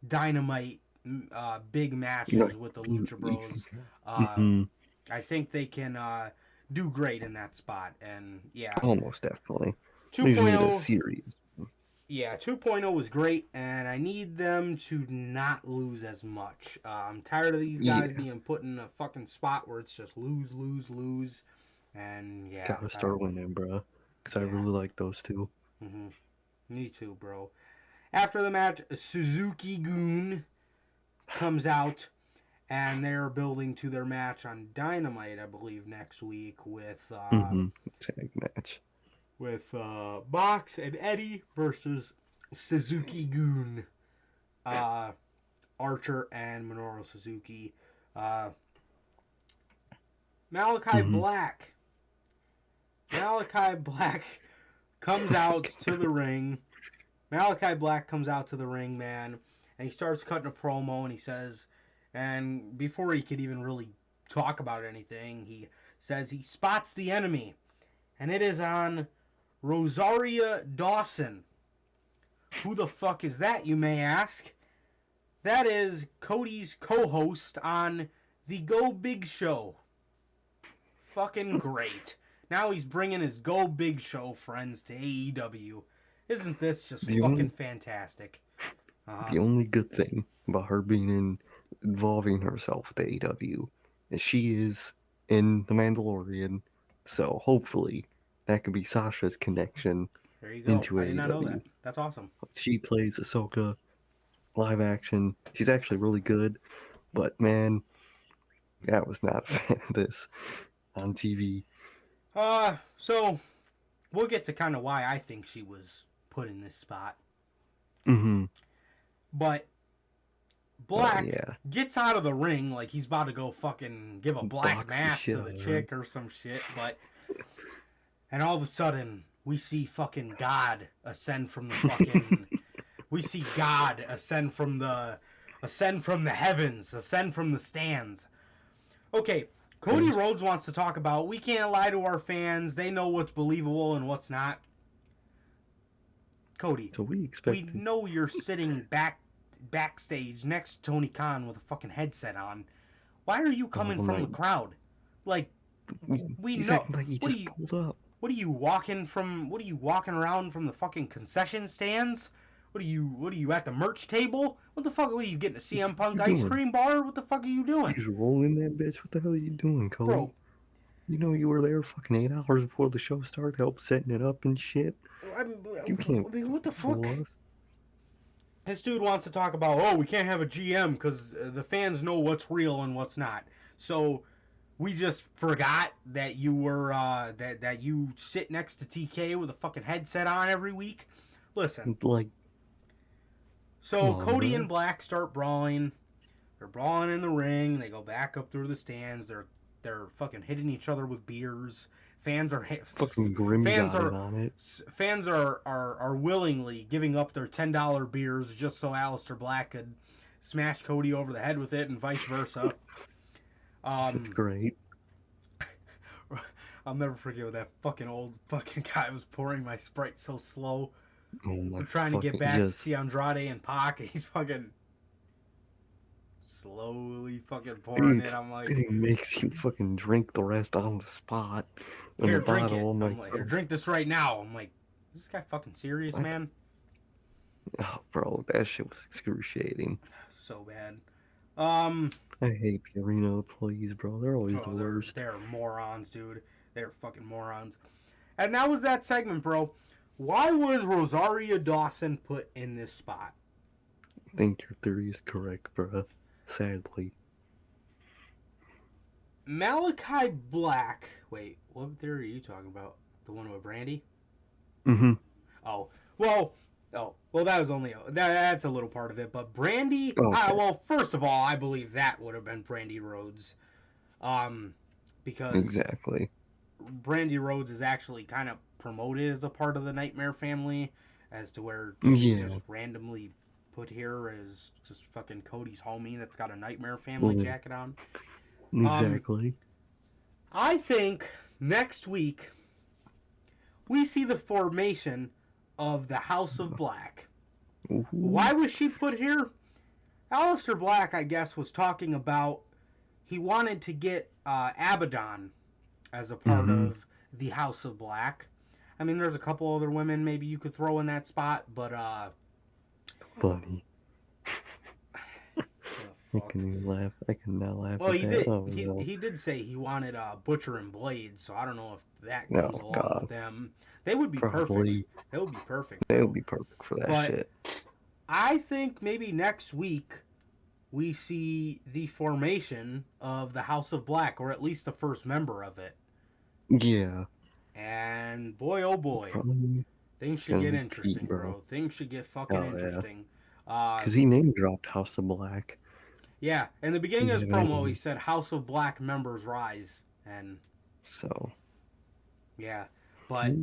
dynamite big matches with the Lucha Bros. I think they can do great in that spot. And yeah, almost definitely. 2.0 series. Yeah, 2.0 was great, and I need them to not lose as much. I'm tired of these guys being put in a fucking spot where it's just lose, lose, lose. And yeah, gotta start winning, bro. Because I really like those two. Me too, bro. After the match, Suzuki Goon comes out, and they're building to their match on Dynamite, I believe, next week with tag match with Mox and Eddie versus Suzuki Goon, Archer and Minoru Suzuki. Malachi Black comes out to the ring. Malachi Black comes out to the ring, man, and he starts cutting a promo, and he says, and before he could even really talk about anything, he says he spots the enemy, and it is on Rosaria Dawson. Who the fuck is that, you may ask? That is Cody's co-host on the Go Big Show. fucking great. Now he's bringing his Go Big Show friends to AEW. Isn't this just fucking fantastic? The only good thing about her involving herself with AEW is she is in The Mandalorian, so hopefully that could be Sasha's connection there you go. into I did not know AEW. that. That's awesome. She plays Ahsoka live action. She's actually really good, but man, I was not a fan of this on TV. So we'll get to kind of why I think she was put in this spot. Mm-hmm. But Black yeah. gets out of the ring like he's about to go fucking give a black Box the mask shit to out the of chick or some shit, and all of a sudden we see fucking God ascend from the fucking we see God ascend from the heavens, ascend from the stands. Okay, Cody Rhodes wants to talk about we can't lie to our fans. They know what's believable and what's not. Cody, So we know you're sitting backstage next to Tony Khan with a fucking headset on. Why are you coming from the crowd? Like, we know. Like he just pulled up. What are you walking around from the fucking concession stands? What are you at the merch table? What the fuck? What are you getting a CM Punk ice cream bar? What the fuck are you doing? You just rolling that bitch. What the hell are you doing, Cody? Bro, you know you were there fucking 8 hours before the show started, help setting it up and shit. You can't. I mean, what the fuck? Us. This dude wants to talk about, we can't have a GM because the fans know what's real and what's not. So we just forgot that you were that you sit next to TK with a fucking headset on every week. Listen, so Cody and Black start brawling. They're brawling in the ring. They go back up through the stands. They're fucking hitting each other with beers. Fans are fucking grim on it. Fans are willingly giving up their $10 beers just so Aleister Black could smash Cody over the head with it, and vice versa. That's great. I'll never forget when that fucking old fucking guy was pouring my Sprite so slow. We're trying to get back to see Andrade and Pac, and he's fucking slowly fucking pouring it. I'm like, he makes you fucking drink the rest on the spot. Here, drink it. I'm like, here, drink this right now. I'm like, is this guy fucking serious, what? Man? Oh, bro, that shit was excruciating. So bad. I hate the arena employees, bro. They're always the worst. They're morons, dude. They're fucking morons. And that was that segment, bro. Why was Rosario Dawson put in this spot? I think your theory is correct, bro. Sadly. Malachi Black. Wait, what theory are you talking about? The one with Brandy? Mm-hmm. Well, that was only that's a little part of it. But Brandy. Okay. Well, first of all, I believe that would have been Brandy Rhodes, because exactly. Brandy Rhodes is actually kind of promoted as a part of the Nightmare family, as to where just randomly put here as just fucking Cody's homie that's got a Nightmare family jacket on. Exactly. I think next week we see the formation of the House of Black. Ooh. Why was she put here? Aleister Black, I guess, was talking about he wanted to get Abaddon as a part of the House of Black. I mean, there's a couple other women maybe you could throw in that spot, but funny. I can even laugh. I can now laugh. Well, at he that. did. Oh, he, no. he did say he wanted Butcher and Blade, so I don't know if that goes along God. with them. They would be Probably. perfect. They would be perfect. They would be perfect for that But shit. I think maybe next week we see the formation of the House of Black, or at least the first member of it. Yeah. And boy, oh boy, Probably. things should get interesting, bro. Things should get fucking interesting. Because he name dropped House of Black. Yeah, in the beginning of his promo, he said House of Black members rise, and so yeah, but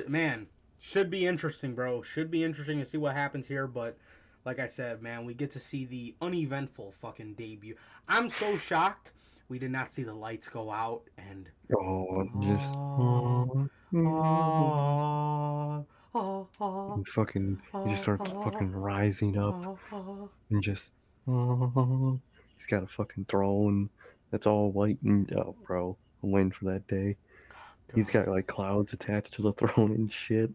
man, should be interesting, bro. Should be interesting to see what happens here. But like I said, man, we get to see the uneventful fucking debut. I'm so shocked we did not see the lights go out and he just starts fucking rising up and just he's got a fucking throne that's all white and bro, I'm waiting for that day. He's got like clouds attached to the throne and shit.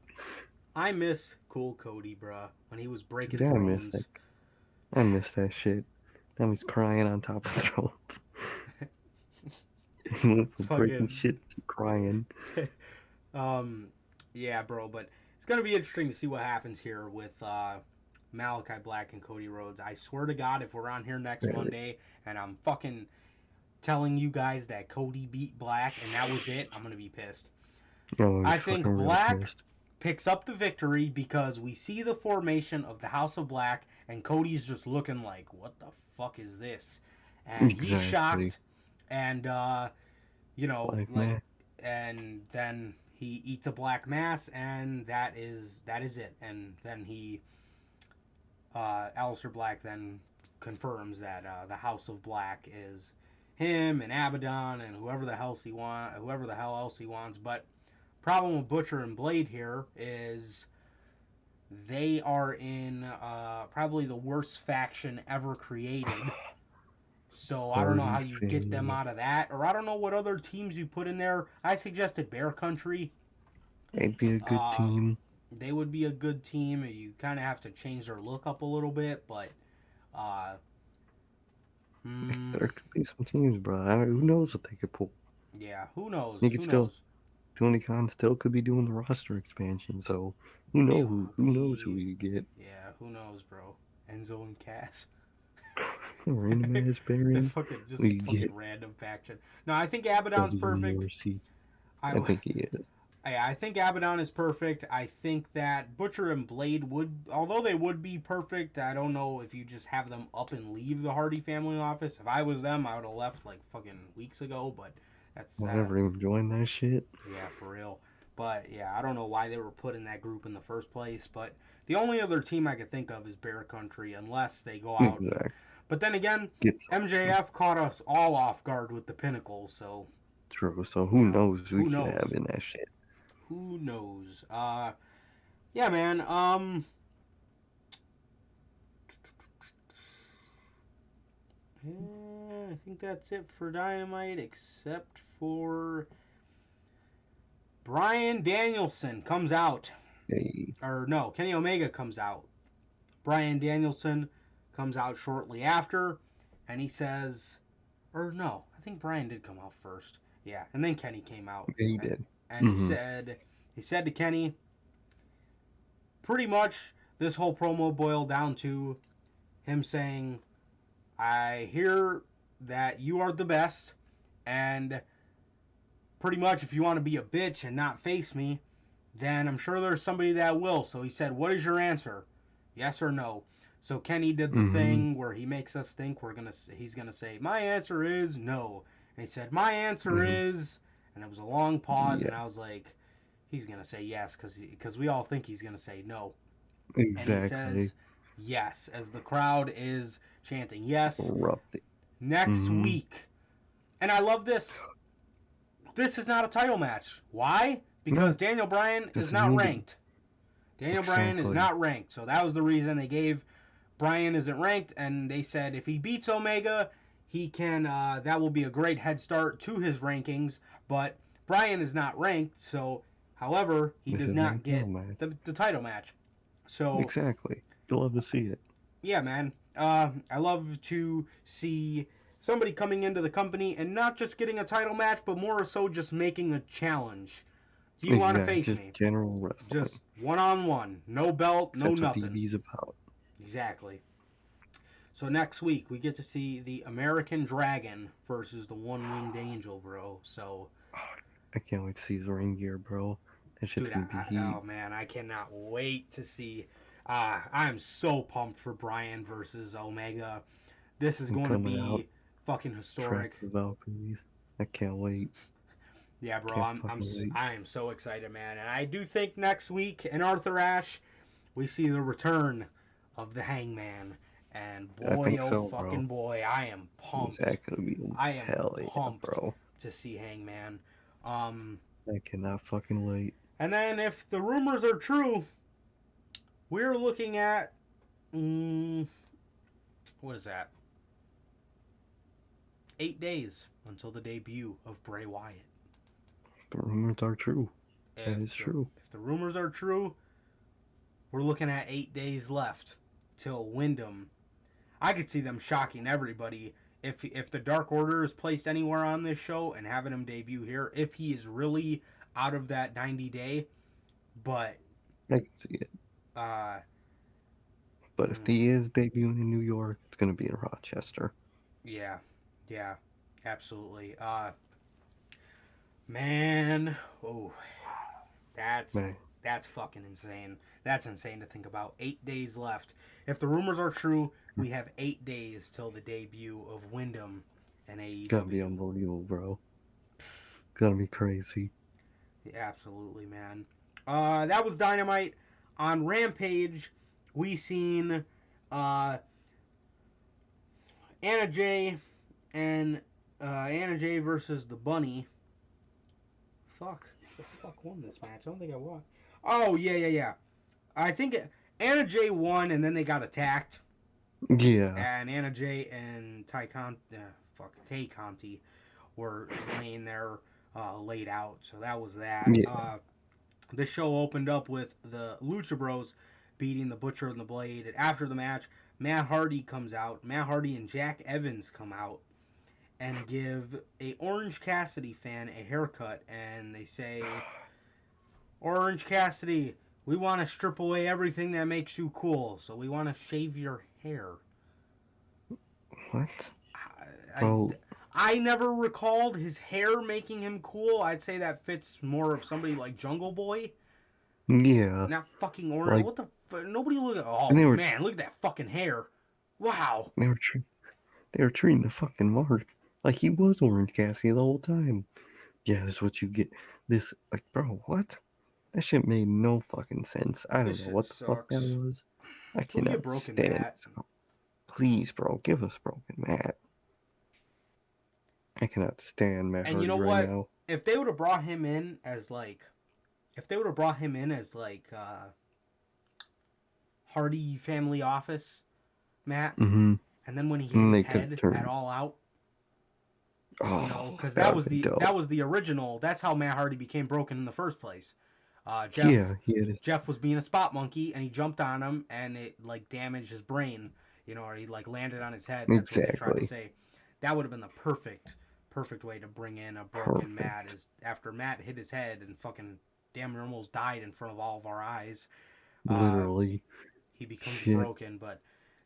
I miss Cool Cody, bruh, when he was breaking Dude, thrones. I miss that shit. Now he's crying on top of thrones. He went from breaking Fucking shit to crying. Yeah, bro, but it's gonna be interesting to see what happens here with Malachi Black and Cody Rhodes. I swear to God, if we're on here next Monday and I'm fucking telling you guys that Cody beat Black and that was it, I'm gonna be pissed. Oh, I think Black pissed. picks up the victory because we see the formation of the House of Black and Cody's just looking like, what the fuck is this? And he's shocked, and you know, like, and then he eats a black mass, and that is it. And then Aleister Black then confirms that the House of Black is him and Abaddon and whoever the hell else he wants. But problem with Butcher and Blade here is they are in probably the worst faction ever created. So I don't know how you get them out of that, or I don't know what other teams you put in there. I suggested Bear Country. They'd be a good team. They would be a good team. You kind of have to change their look up a little bit, but there could be some teams, bro. Who knows what they could pull? Yeah, who knows? Tony Khan still could be doing the roster expansion, so who knows who you get? Yeah, who knows, bro? Enzo and Cass. Random ass Baron. Fucking random faction. No, I think Abaddon's perfect. I think he is. I think Abaddon is perfect. I think that Butcher and Blade although they would be perfect, I don't know if you just have them up and leave the Hardy family office. If I was them, I would have left like fucking weeks ago, but that's... I never even joined that shit. Yeah, for real. But yeah, I don't know why they were put in that group in the first place, but the only other team I could think of is Bear Country, unless they go out. Exactly. But then again, MJF caught us all off guard with the Pinnacle, so... True, so who knows who we could have in that shit. Who knows? Yeah, man, I think that's it for Dynamite, except for Bryan Danielson comes out. Hey. Or no, Kenny Omega comes out. Bryan Danielson comes out shortly after, and he says, or no, I think Bryan did come out first. Yeah, and then Kenny came out. Yeah, he did. And he said to Kenny, pretty much this whole promo boiled down to him saying, I hear that you are the best, and pretty much if you want to be a bitch and not face me, then I'm sure there's somebody that will. So he said, what is your answer? Yes or no? So Kenny did the thing where he makes us think he's gonna say, my answer is no. And he said, my answer is, and it was a long pause, and I was like, he's gonna say yes, because we all think he's gonna say no. Exactly. And he says yes, as the crowd is chanting yes. Erupting. Next week. And I love this. This is not a title match. Why? Because Daniel Bryan is not ranked. Daniel Bryan is not ranked. So that was the reason they gave Bryan isn't ranked, and they said if he beats Omega, he can that will be a great head start to his rankings, but Bryan is not ranked, so however, he does not get the title match. So exactly. You'll love to see it. Yeah, man. I love to see somebody coming into the company and not just getting a title match, but more so just making a challenge. Do you want to face me? General wrestling. Just one-on-one. No belt, no nothing. That's what TV's about. Exactly. So next week, we get to see the American Dragon versus the One-Winged Angel, bro. So I can't wait to see his ring gear, bro. That shit's gonna be heat. Oh, man, I cannot wait to see. I'm so pumped for Bryan versus Omega. This is going to be fucking historic. Valkyries. I can't wait. Yeah, bro, I am so excited, man. And I do think next week in Arthur Ashe, we see the return of the Hangman. And boy, fucking boy, I am pumped. Is gonna be I am pumped, bro, to see Hangman. I cannot fucking wait. And then if the rumors are true, we're looking at what is that? 8 days until the debut of Bray Wyatt. The rumors are true. That is true. If the rumors are true, we're looking at 8 days left till Wyndham. I could see them shocking everybody if the Dark Order is placed anywhere on this show and having him debut here, if he is really out of that 90-day. But I can see it. But if he is debuting in New York, it's going to be in Rochester. Yeah, absolutely. Man, that's fucking insane. That's insane to think about. 8 days left. If the rumors are true, we have 8 days till the debut of Wyndham and AEW. Gotta be unbelievable, bro. Gotta be crazy. Yeah, absolutely, man. That was Dynamite. On Rampage, we seen Anna Jay and Anna Jay versus the Bunny. Fuck. Who the fuck won this match? I don't think I won. Oh, yeah. I think Anna Jay won, and then they got attacked. Yeah. And Anna Jay and Tay Conti were laying there, laid out. So that was that. Yeah. The show opened up with the Lucha Bros beating the Butcher and the Blade. And after the match, Matt Hardy comes out. Matt Hardy and Jack Evans come out and give a Orange Cassidy fan a haircut. And they say, Orange Cassidy, we want to strip away everything that makes you cool. So we want to shave your hair. What? I never recalled his hair making him cool. I'd say that fits more of somebody like Jungle Boy. Yeah. Not fucking orange. Like, what the? Nobody look at. Oh man, look at that fucking hair. Wow. They were treating the fucking mark like he was Orange Cassidy the whole time. Yeah, this is what you get. This, like, bro, what? That shit made no fucking sense. I don't know what the fuck that was. I cannot stand it. Please, bro, give us Broken Matt. I cannot stand Matt Hardy right now. If they would have brought him in as like, Hardy Family Office, Matt, and then when he hit his head at All Out, because that was the original. That's how Matt Hardy became broken in the first place. Jeff was being a spot monkey, and he jumped on him, and it like damaged his brain, or he like landed on his head. That's what they tried to say. That would have been the perfect way to bring in a broken Matt, is after Matt hit his head and fucking damn near almost died in front of all of our eyes. Literally. He becomes broken, but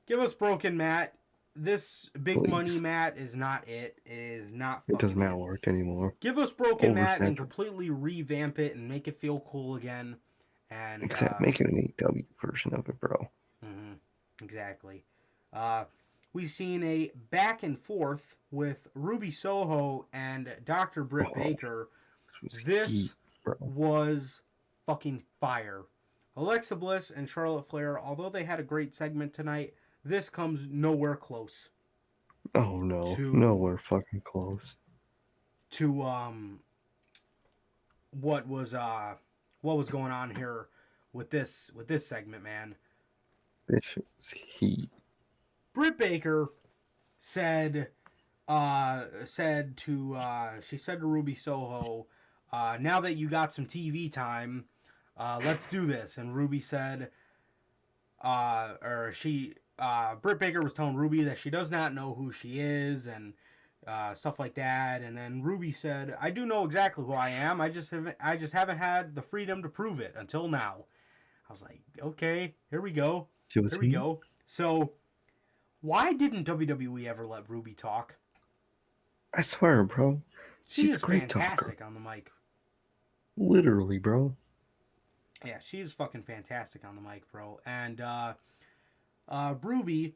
give us broken Matt. This big money Matt is not it. It is not fucking it does not work anymore. Give us broken Matt and completely revamp it and make it feel cool again. And except make it an AEW version of it, bro. Exactly. We've seen a back and forth with Ruby Soho and Dr. Britt Baker. This was fucking fire. Alexa Bliss and Charlotte Flair, although they had a great segment tonight, this comes nowhere close. Oh no, nowhere fucking close. To what was going on here with this segment, man. This was heat. Britt Baker said to Ruby Soho, now that you got some TV time, let's do this. And Ruby said, Britt Baker was telling Ruby that she does not know who she is and stuff like that. And then Ruby said, I do know exactly who I am. I just haven't had the freedom to prove it until now. I was like, okay, here we go. Here we go. So, why didn't WWE ever let Ruby talk? I swear, bro. She's fantastic talker on the mic. Literally, bro. Yeah, she is fucking fantastic on the mic, bro. And Ruby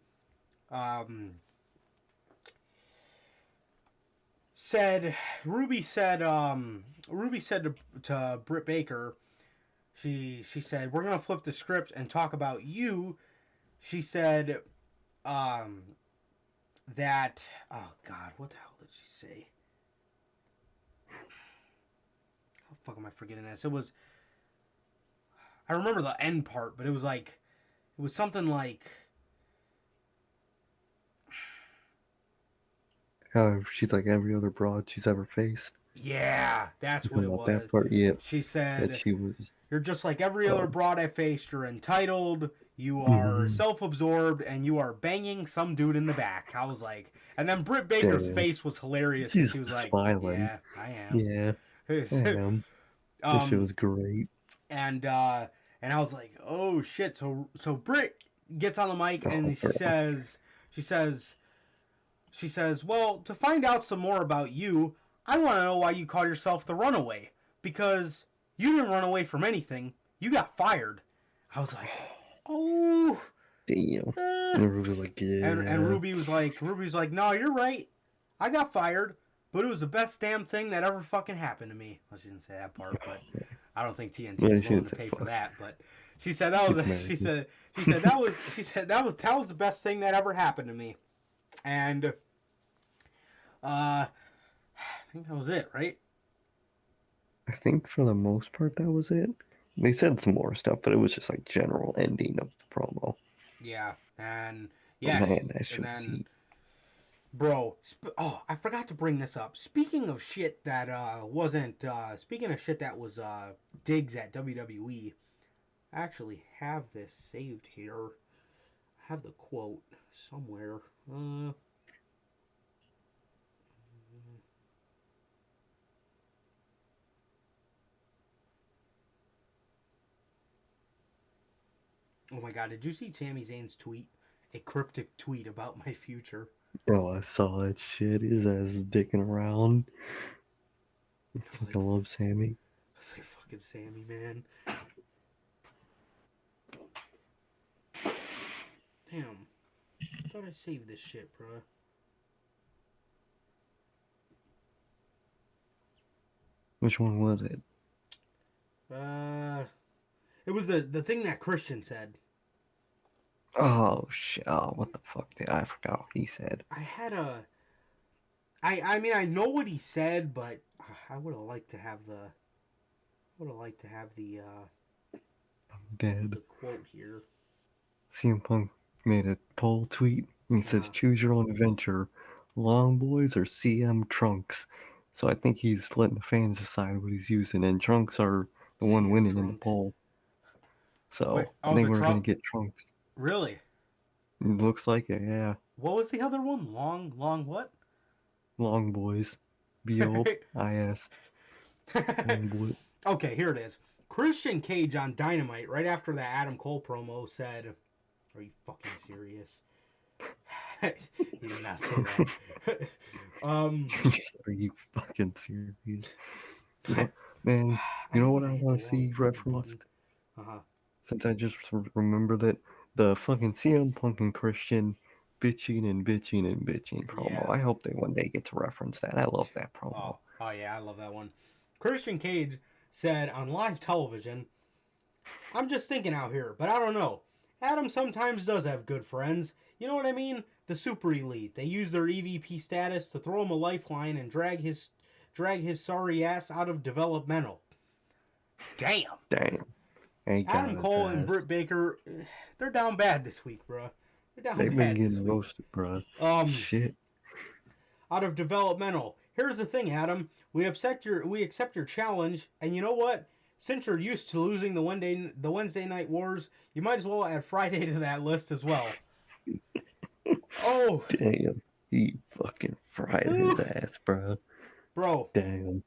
said to Britt Baker, she said, we're gonna flip the script and talk about you. She said that, oh God, what the hell did she say? How the fuck am I forgetting this? I remember the end part, but it was something like, how she's like every other broad she's ever faced. Yeah, that's what Talking it about was. that part, yeah. She That said, she was. "You're just like every other broad I faced. You're entitled. You are Mhm. self-absorbed, and you are banging some dude in the back." I was like, and then Britt Baker's Damn. face was hilarious because She's she was like, smiling. "Yeah, I am." Yeah, I am. That shit was great. and I was like, "Oh shit!" So Britt gets on the mic Oh, and she says, "Well, to find out some more about you, I want to know why you call yourself the Runaway, because you didn't run away from anything. You got fired." I was like, "Oh." damn. And Ruby was like, yeah. And Ruby's like, "No, you're right. I got fired, but it was the best damn thing that ever fucking happened to me." Well, she didn't say that part, but I don't think TNT Yeah, is she willing didn't to say pay fuck. for that. But she said that was It's she Mandy. said that was the best thing that ever happened to me, and I think that was it, right? I think for the most part that was it. They said some more stuff, but it was just like general ending of the promo. Yeah, and But yeah, man, that and shit was then heat. bro, I forgot to bring this up. Speaking of shit that wasn't speaking of shit that was digs at WWE, I actually have this saved here. I have the quote somewhere. Oh my god, did you see Sami Zayn's tweet? A cryptic tweet about my future. Bro, I saw that shit. His ass is dicking around. I fucking love Sammy. I was like, fucking Sammy, man. Damn. I thought I saved this shit, bro. Which one was it? It was the thing that Christian said. Oh shit! Oh, what the fuck? I forgot what he said. I had a. I mean, I know what he said, but I would have liked to have the. I'm dead. The quote here. CM Punk made a poll tweet and he says, "Choose your own adventure, Long Boys or CM Trunks." So I think he's letting the fans decide what he's using, and Trunks are the one CM winning in the Trunks. poll. So Wait, I think the we're Trunk? gonna get Trunks. Really? It looks like it, yeah. What was the other one? Long what? Long Boys, BOIS. Long Boy. Okay, here it is. Christian Cage on Dynamite right after that Adam Cole promo said, "Are you fucking serious?" He did not say that. Are you fucking serious? You know, man, you know what I want to see referenced? Since I just remember that the fucking CM Punk and Christian bitching and bitching and bitching promo. Yeah. I hope they one day get to reference that. I love that promo. Oh yeah, I love that one. Christian Cage said on live television, "I'm just thinking out here, but I don't know. Adam sometimes does have good friends. You know what I mean? The super elite. They use their EVP status to throw him a lifeline and drag his sorry ass out of developmental." Damn. Adam Cole and Britt Baker, they're down bad this week, bro. They're down They've bad been this getting week. roasted, bro. Shit. Out of developmental. Here's the thing, Adam. We accept your challenge, and you know what? Since you're used to losing the Wednesday Night Wars, you might as well add Friday to that list as well. Oh. Damn. He fucking fried his ass, bro. Bro. Damn.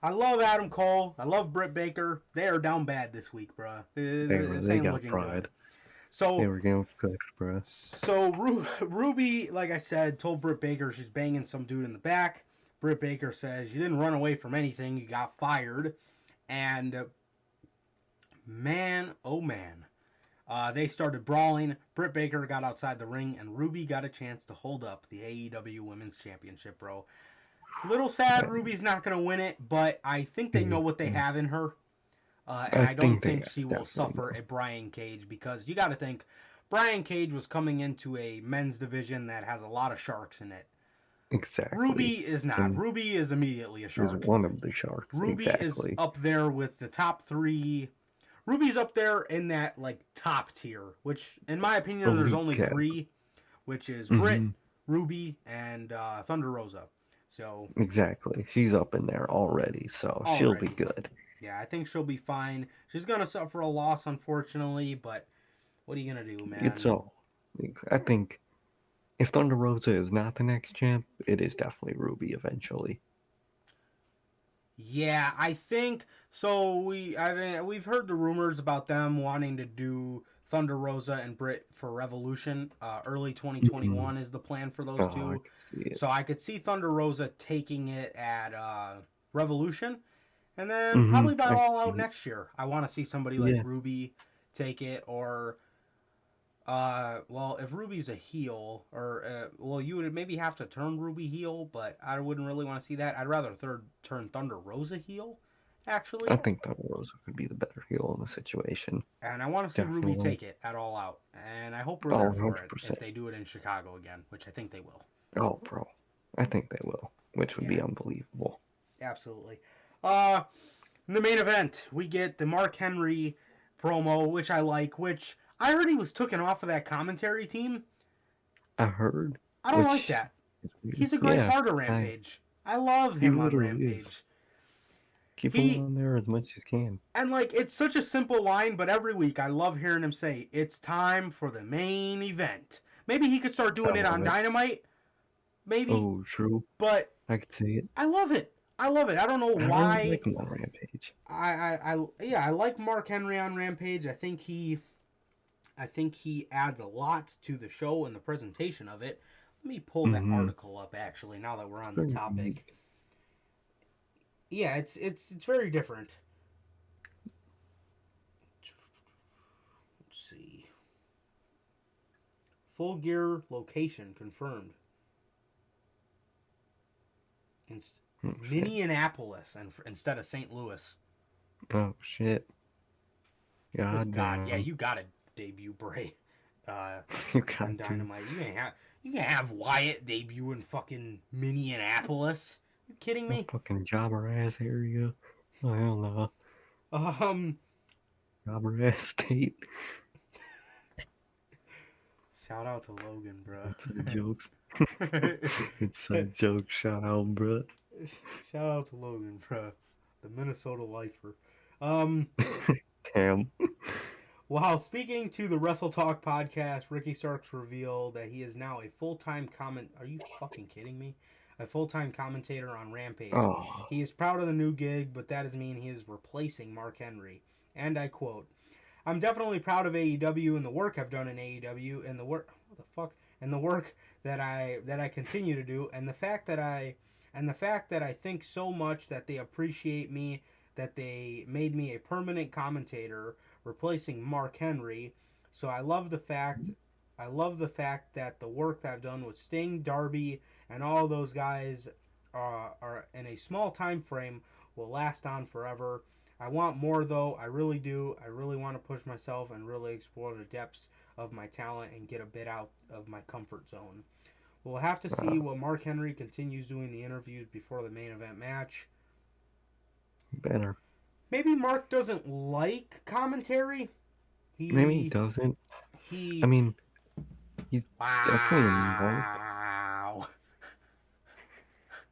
I love Adam Cole. I love Britt Baker. They are down bad this week, bro. They got fried. Good. So they were getting cooked, bro. So Ruby, like I said, told Britt Baker she's banging some dude in the back. Britt Baker says, "You didn't run away from anything. You got fired." And man, oh man, they started brawling. Britt Baker got outside the ring, and Ruby got a chance to hold up the AEW Women's Championship, bro. Little sad Ruby's not going to win it, but I think they know what they have in her. And I don't think she will suffer at Brian Cage, because you got to think, Brian Cage was coming into a men's division that has a lot of sharks in it. Exactly. Ruby is not. And Ruby is immediately a shark. Is one of the sharks. Ruby is up there with the top three. Ruby's up there in that like top tier, which in my opinion there's only three, which is Britt, Ruby and Thunder Rosa. So Exactly. She's up in there already, so she'll be already, good. yeah, I think she'll be fine. She's gonna suffer a loss, unfortunately, but what are you gonna do, It's man? all. I think if Thunder Rosa is not the next champ, it is definitely Ruby eventually. Yeah, I think so. We've heard the rumors about them wanting to do Thunder Rosa and Britt for Revolution. Early Mm-hmm. 2021 is the plan for those Oh, I two. can see it. So I could see Thunder Rosa taking it at Revolution, and then Mm-hmm. probably by I can All see Out it. next year. I want to see somebody like Yeah. Ruby take it, or well, if Ruby's a heel, or well, you would maybe have to turn Ruby heel, but I wouldn't really want to see that. I'd rather turn Thunder Rosa heel, I actually, think Thunder Rosa could be the better heel in the situation. and I want to see Ruby Definitely. take it at All Out, and I hope we're Oh, there for it if 100%. they do it in Chicago again, which I think they will. Oh, bro. I think they will, which would Yeah, be unbelievable. absolutely. In the main event, we get the Mark Henry promo, which I like. Which I heard he was taken off of that commentary team. I heard, I don't like which that. is weird. He's a great Yeah, part of I. Rampage. I love He him on literally is. Rampage. Keep him He on there as much as you can. and like it's such a simple line, but every week I love hearing him say, "It's time for the main event." Maybe he could start I doing it on love it. Dynamite. maybe, Oh, true. but I could see it. I love it. I love it. I don't know I really why. like him on Rampage. Yeah, I like Mark Henry on Rampage. I think he adds a lot to the show and the presentation of it. Let me pull that Mm-hmm. article up actually. Now that we're on the topic, yeah, it's very different. Let's see. Full Gear location confirmed. Oh, shit. Minneapolis instead of St. Louis. Oh, shit. Good God, yeah, Damn. you got to debut Bray You on got to. Dynamite. You can have Wyatt debut in fucking Minneapolis. You kidding No me? fucking jobber ass area. Oh, hell no. Um, Jobber ass state. shout out to Logan, bro. Inside jokes. Inside jokes. Shout out, bruh. Shout out to Logan, bro. The Minnesota lifer. Damn. While speaking to the Wrestle Talk podcast, Ricky Starks revealed that he is now a full-time comment. Are you fucking kidding me? A full-time commentator on Rampage. Oh. He is proud of the new gig, but that doesn't mean he is replacing Mark Henry. And I quote, "I'm definitely proud of AEW and the work I've done in AEW and the work and the work that I continue to do and the fact that I think so much that they appreciate me, that they made me a permanent commentator replacing Mark Henry. So I love the fact that the work that I've done with Sting, Darby, and all those guys are in a small time frame will last on forever. I want more though. I really do. I really want to push myself and really explore the depths of my talent and get a bit out of my comfort zone. We'll have to see what Mark Henry continues doing the interviews before the main event match. Better. Maybe Mark doesn't like commentary. Maybe he doesn't. He. I mean, he's definitely a mark. Wow.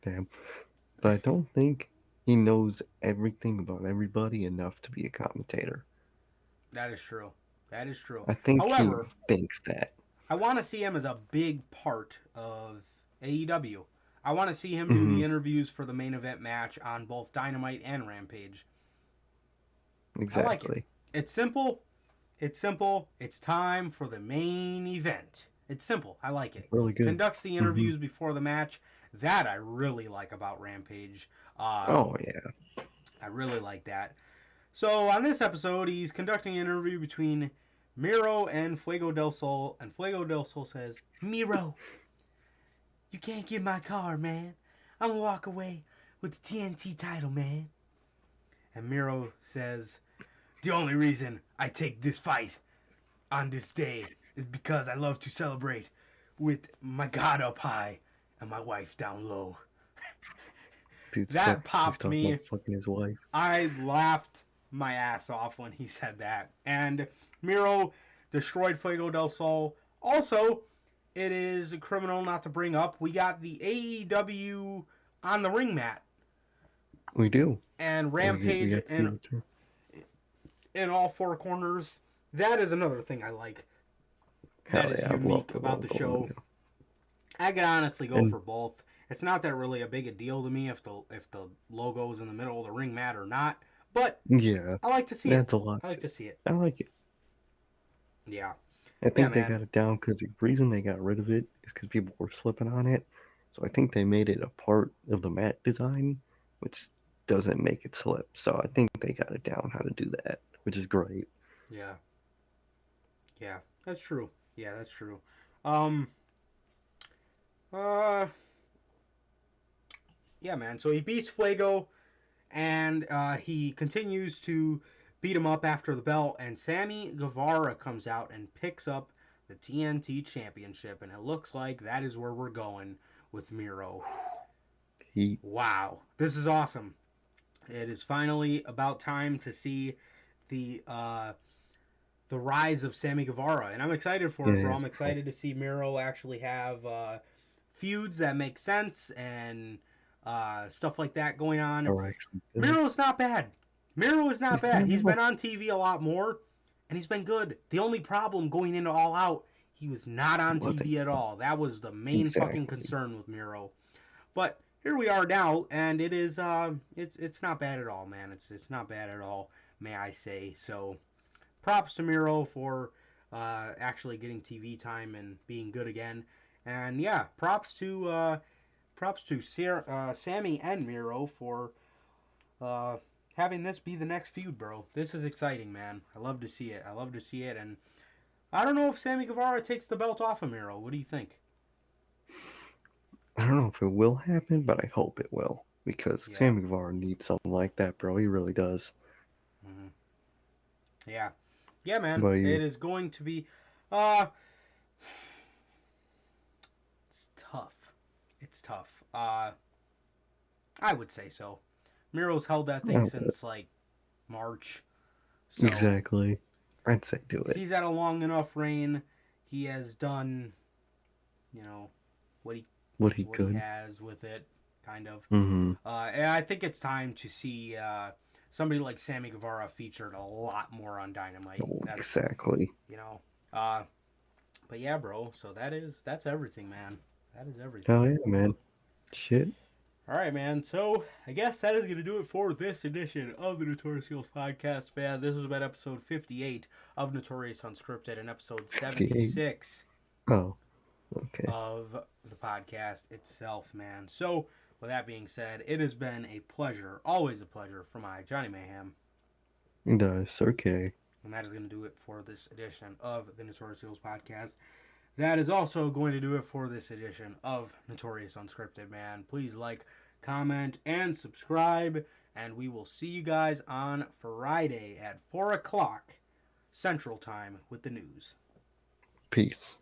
Damn. But I don't think he knows everything about everybody enough to be a commentator. That is true. That is true. I think However, he thinks that. I want to see him as a big part of AEW. I want to see him do the interviews for the main event match on both Dynamite and Rampage. Exactly. I like it. It's simple. It's simple. It's time for the main event. It's simple. I like it. Really good. Conducts the interviews before the match. That I really like about Rampage. Oh, yeah. I really like that. So on this episode, he's conducting an interview between Miro and Fuego del Sol. And Fuego del Sol says, "Miro, you can't get my car, man. I'm going to walk away with the TNT title, man." And Miro says, "The only reason I take this fight on this day is because I love to celebrate with my God up high and my wife down low." Dude, That he's popped talking me. about fucking his wife. I laughed my ass off when he said that. And Miro destroyed Fuego del Sol. Also, it is a criminal not to bring up. We got the AEW on the ring mat. We do. And We Rampage got to see it too. in all four corners. That is another thing I like. Hell That is yeah, I love unique about the logo show. on it. I could honestly go And- for both. It's not that really a big a deal to me if the logo's in the middle of the ring mat or not. But Yeah, I like to see that's it. a lot. I like to see it. I like it. Yeah. I think they man. got it down because the reason they got rid of it is because people were slipping on it. So I think they made it a part of the mat design, which doesn't make it slip. So I think they got it down how to do that, which is great. Yeah. Yeah, that's true. Yeah, that's true. Yeah, man. So he beats Fuego, and he continues to beat him up after the bell, and Sammy Guevara comes out and picks up the TNT Championship, and it looks like that is where we're going with Miro. He Wow, this is awesome. It is finally about time to see the rise of Sammy Guevara, and I'm excited for it, It bro. is, I'm bro. excited to see Miro actually have feuds that make sense and stuff like that going on. are actually good. Miro's not bad. Miro is not He's bad. not He's bad. been on TV a lot more, and he's been good. The only problem going into All Out, he was not on Wasn't. TV at all. That was the main fucking Exactly. concern with Miro. But here we are now, and it is it's not bad at all, man. It's not bad at all, may I say. So props to Miro for actually getting TV time and being good again. And yeah, props to Sammy and Miro for having this be the next feud, bro. This is exciting, man. I love to see it. And I don't know if Sammy Guevara takes the belt off of Miro. What do you think? I don't know if it will happen, but I hope it will. Because Yeah. Sammy Guevara needs something like that, bro. He really does. Mm-hmm. Yeah. Yeah, man. What about you? It is going to be it's tough. I would say so. Miro's held that thing I would. since like March. So Exactly. I'd say do it. he's had a long enough reign. He has done, what he What he what could. he has with it, kind of. Mm-hmm. And I think it's time to see somebody like Sammy Guevara featured a lot more on Dynamite. That's, Exactly. but yeah, bro. So that's everything, man. That is everything. Hell yeah, man. Shit. All right, man. So I guess that is going to do it for this edition of the Notorious Heels podcast, man. This was about episode 58 of Notorious Unscripted and episode 76 Oh. Okay. of the podcast itself, man. So with that being said, it has been a pleasure, always a pleasure, for my Johnny Mayhem. That's okay. And that is going to do it for this edition of the Notorious Heels podcast. That is also going to do it for this edition of Notorious Unscripted, man. Please like, comment, and subscribe. And we will see you guys on Friday at 4 o'clock Central Time with the news. Peace.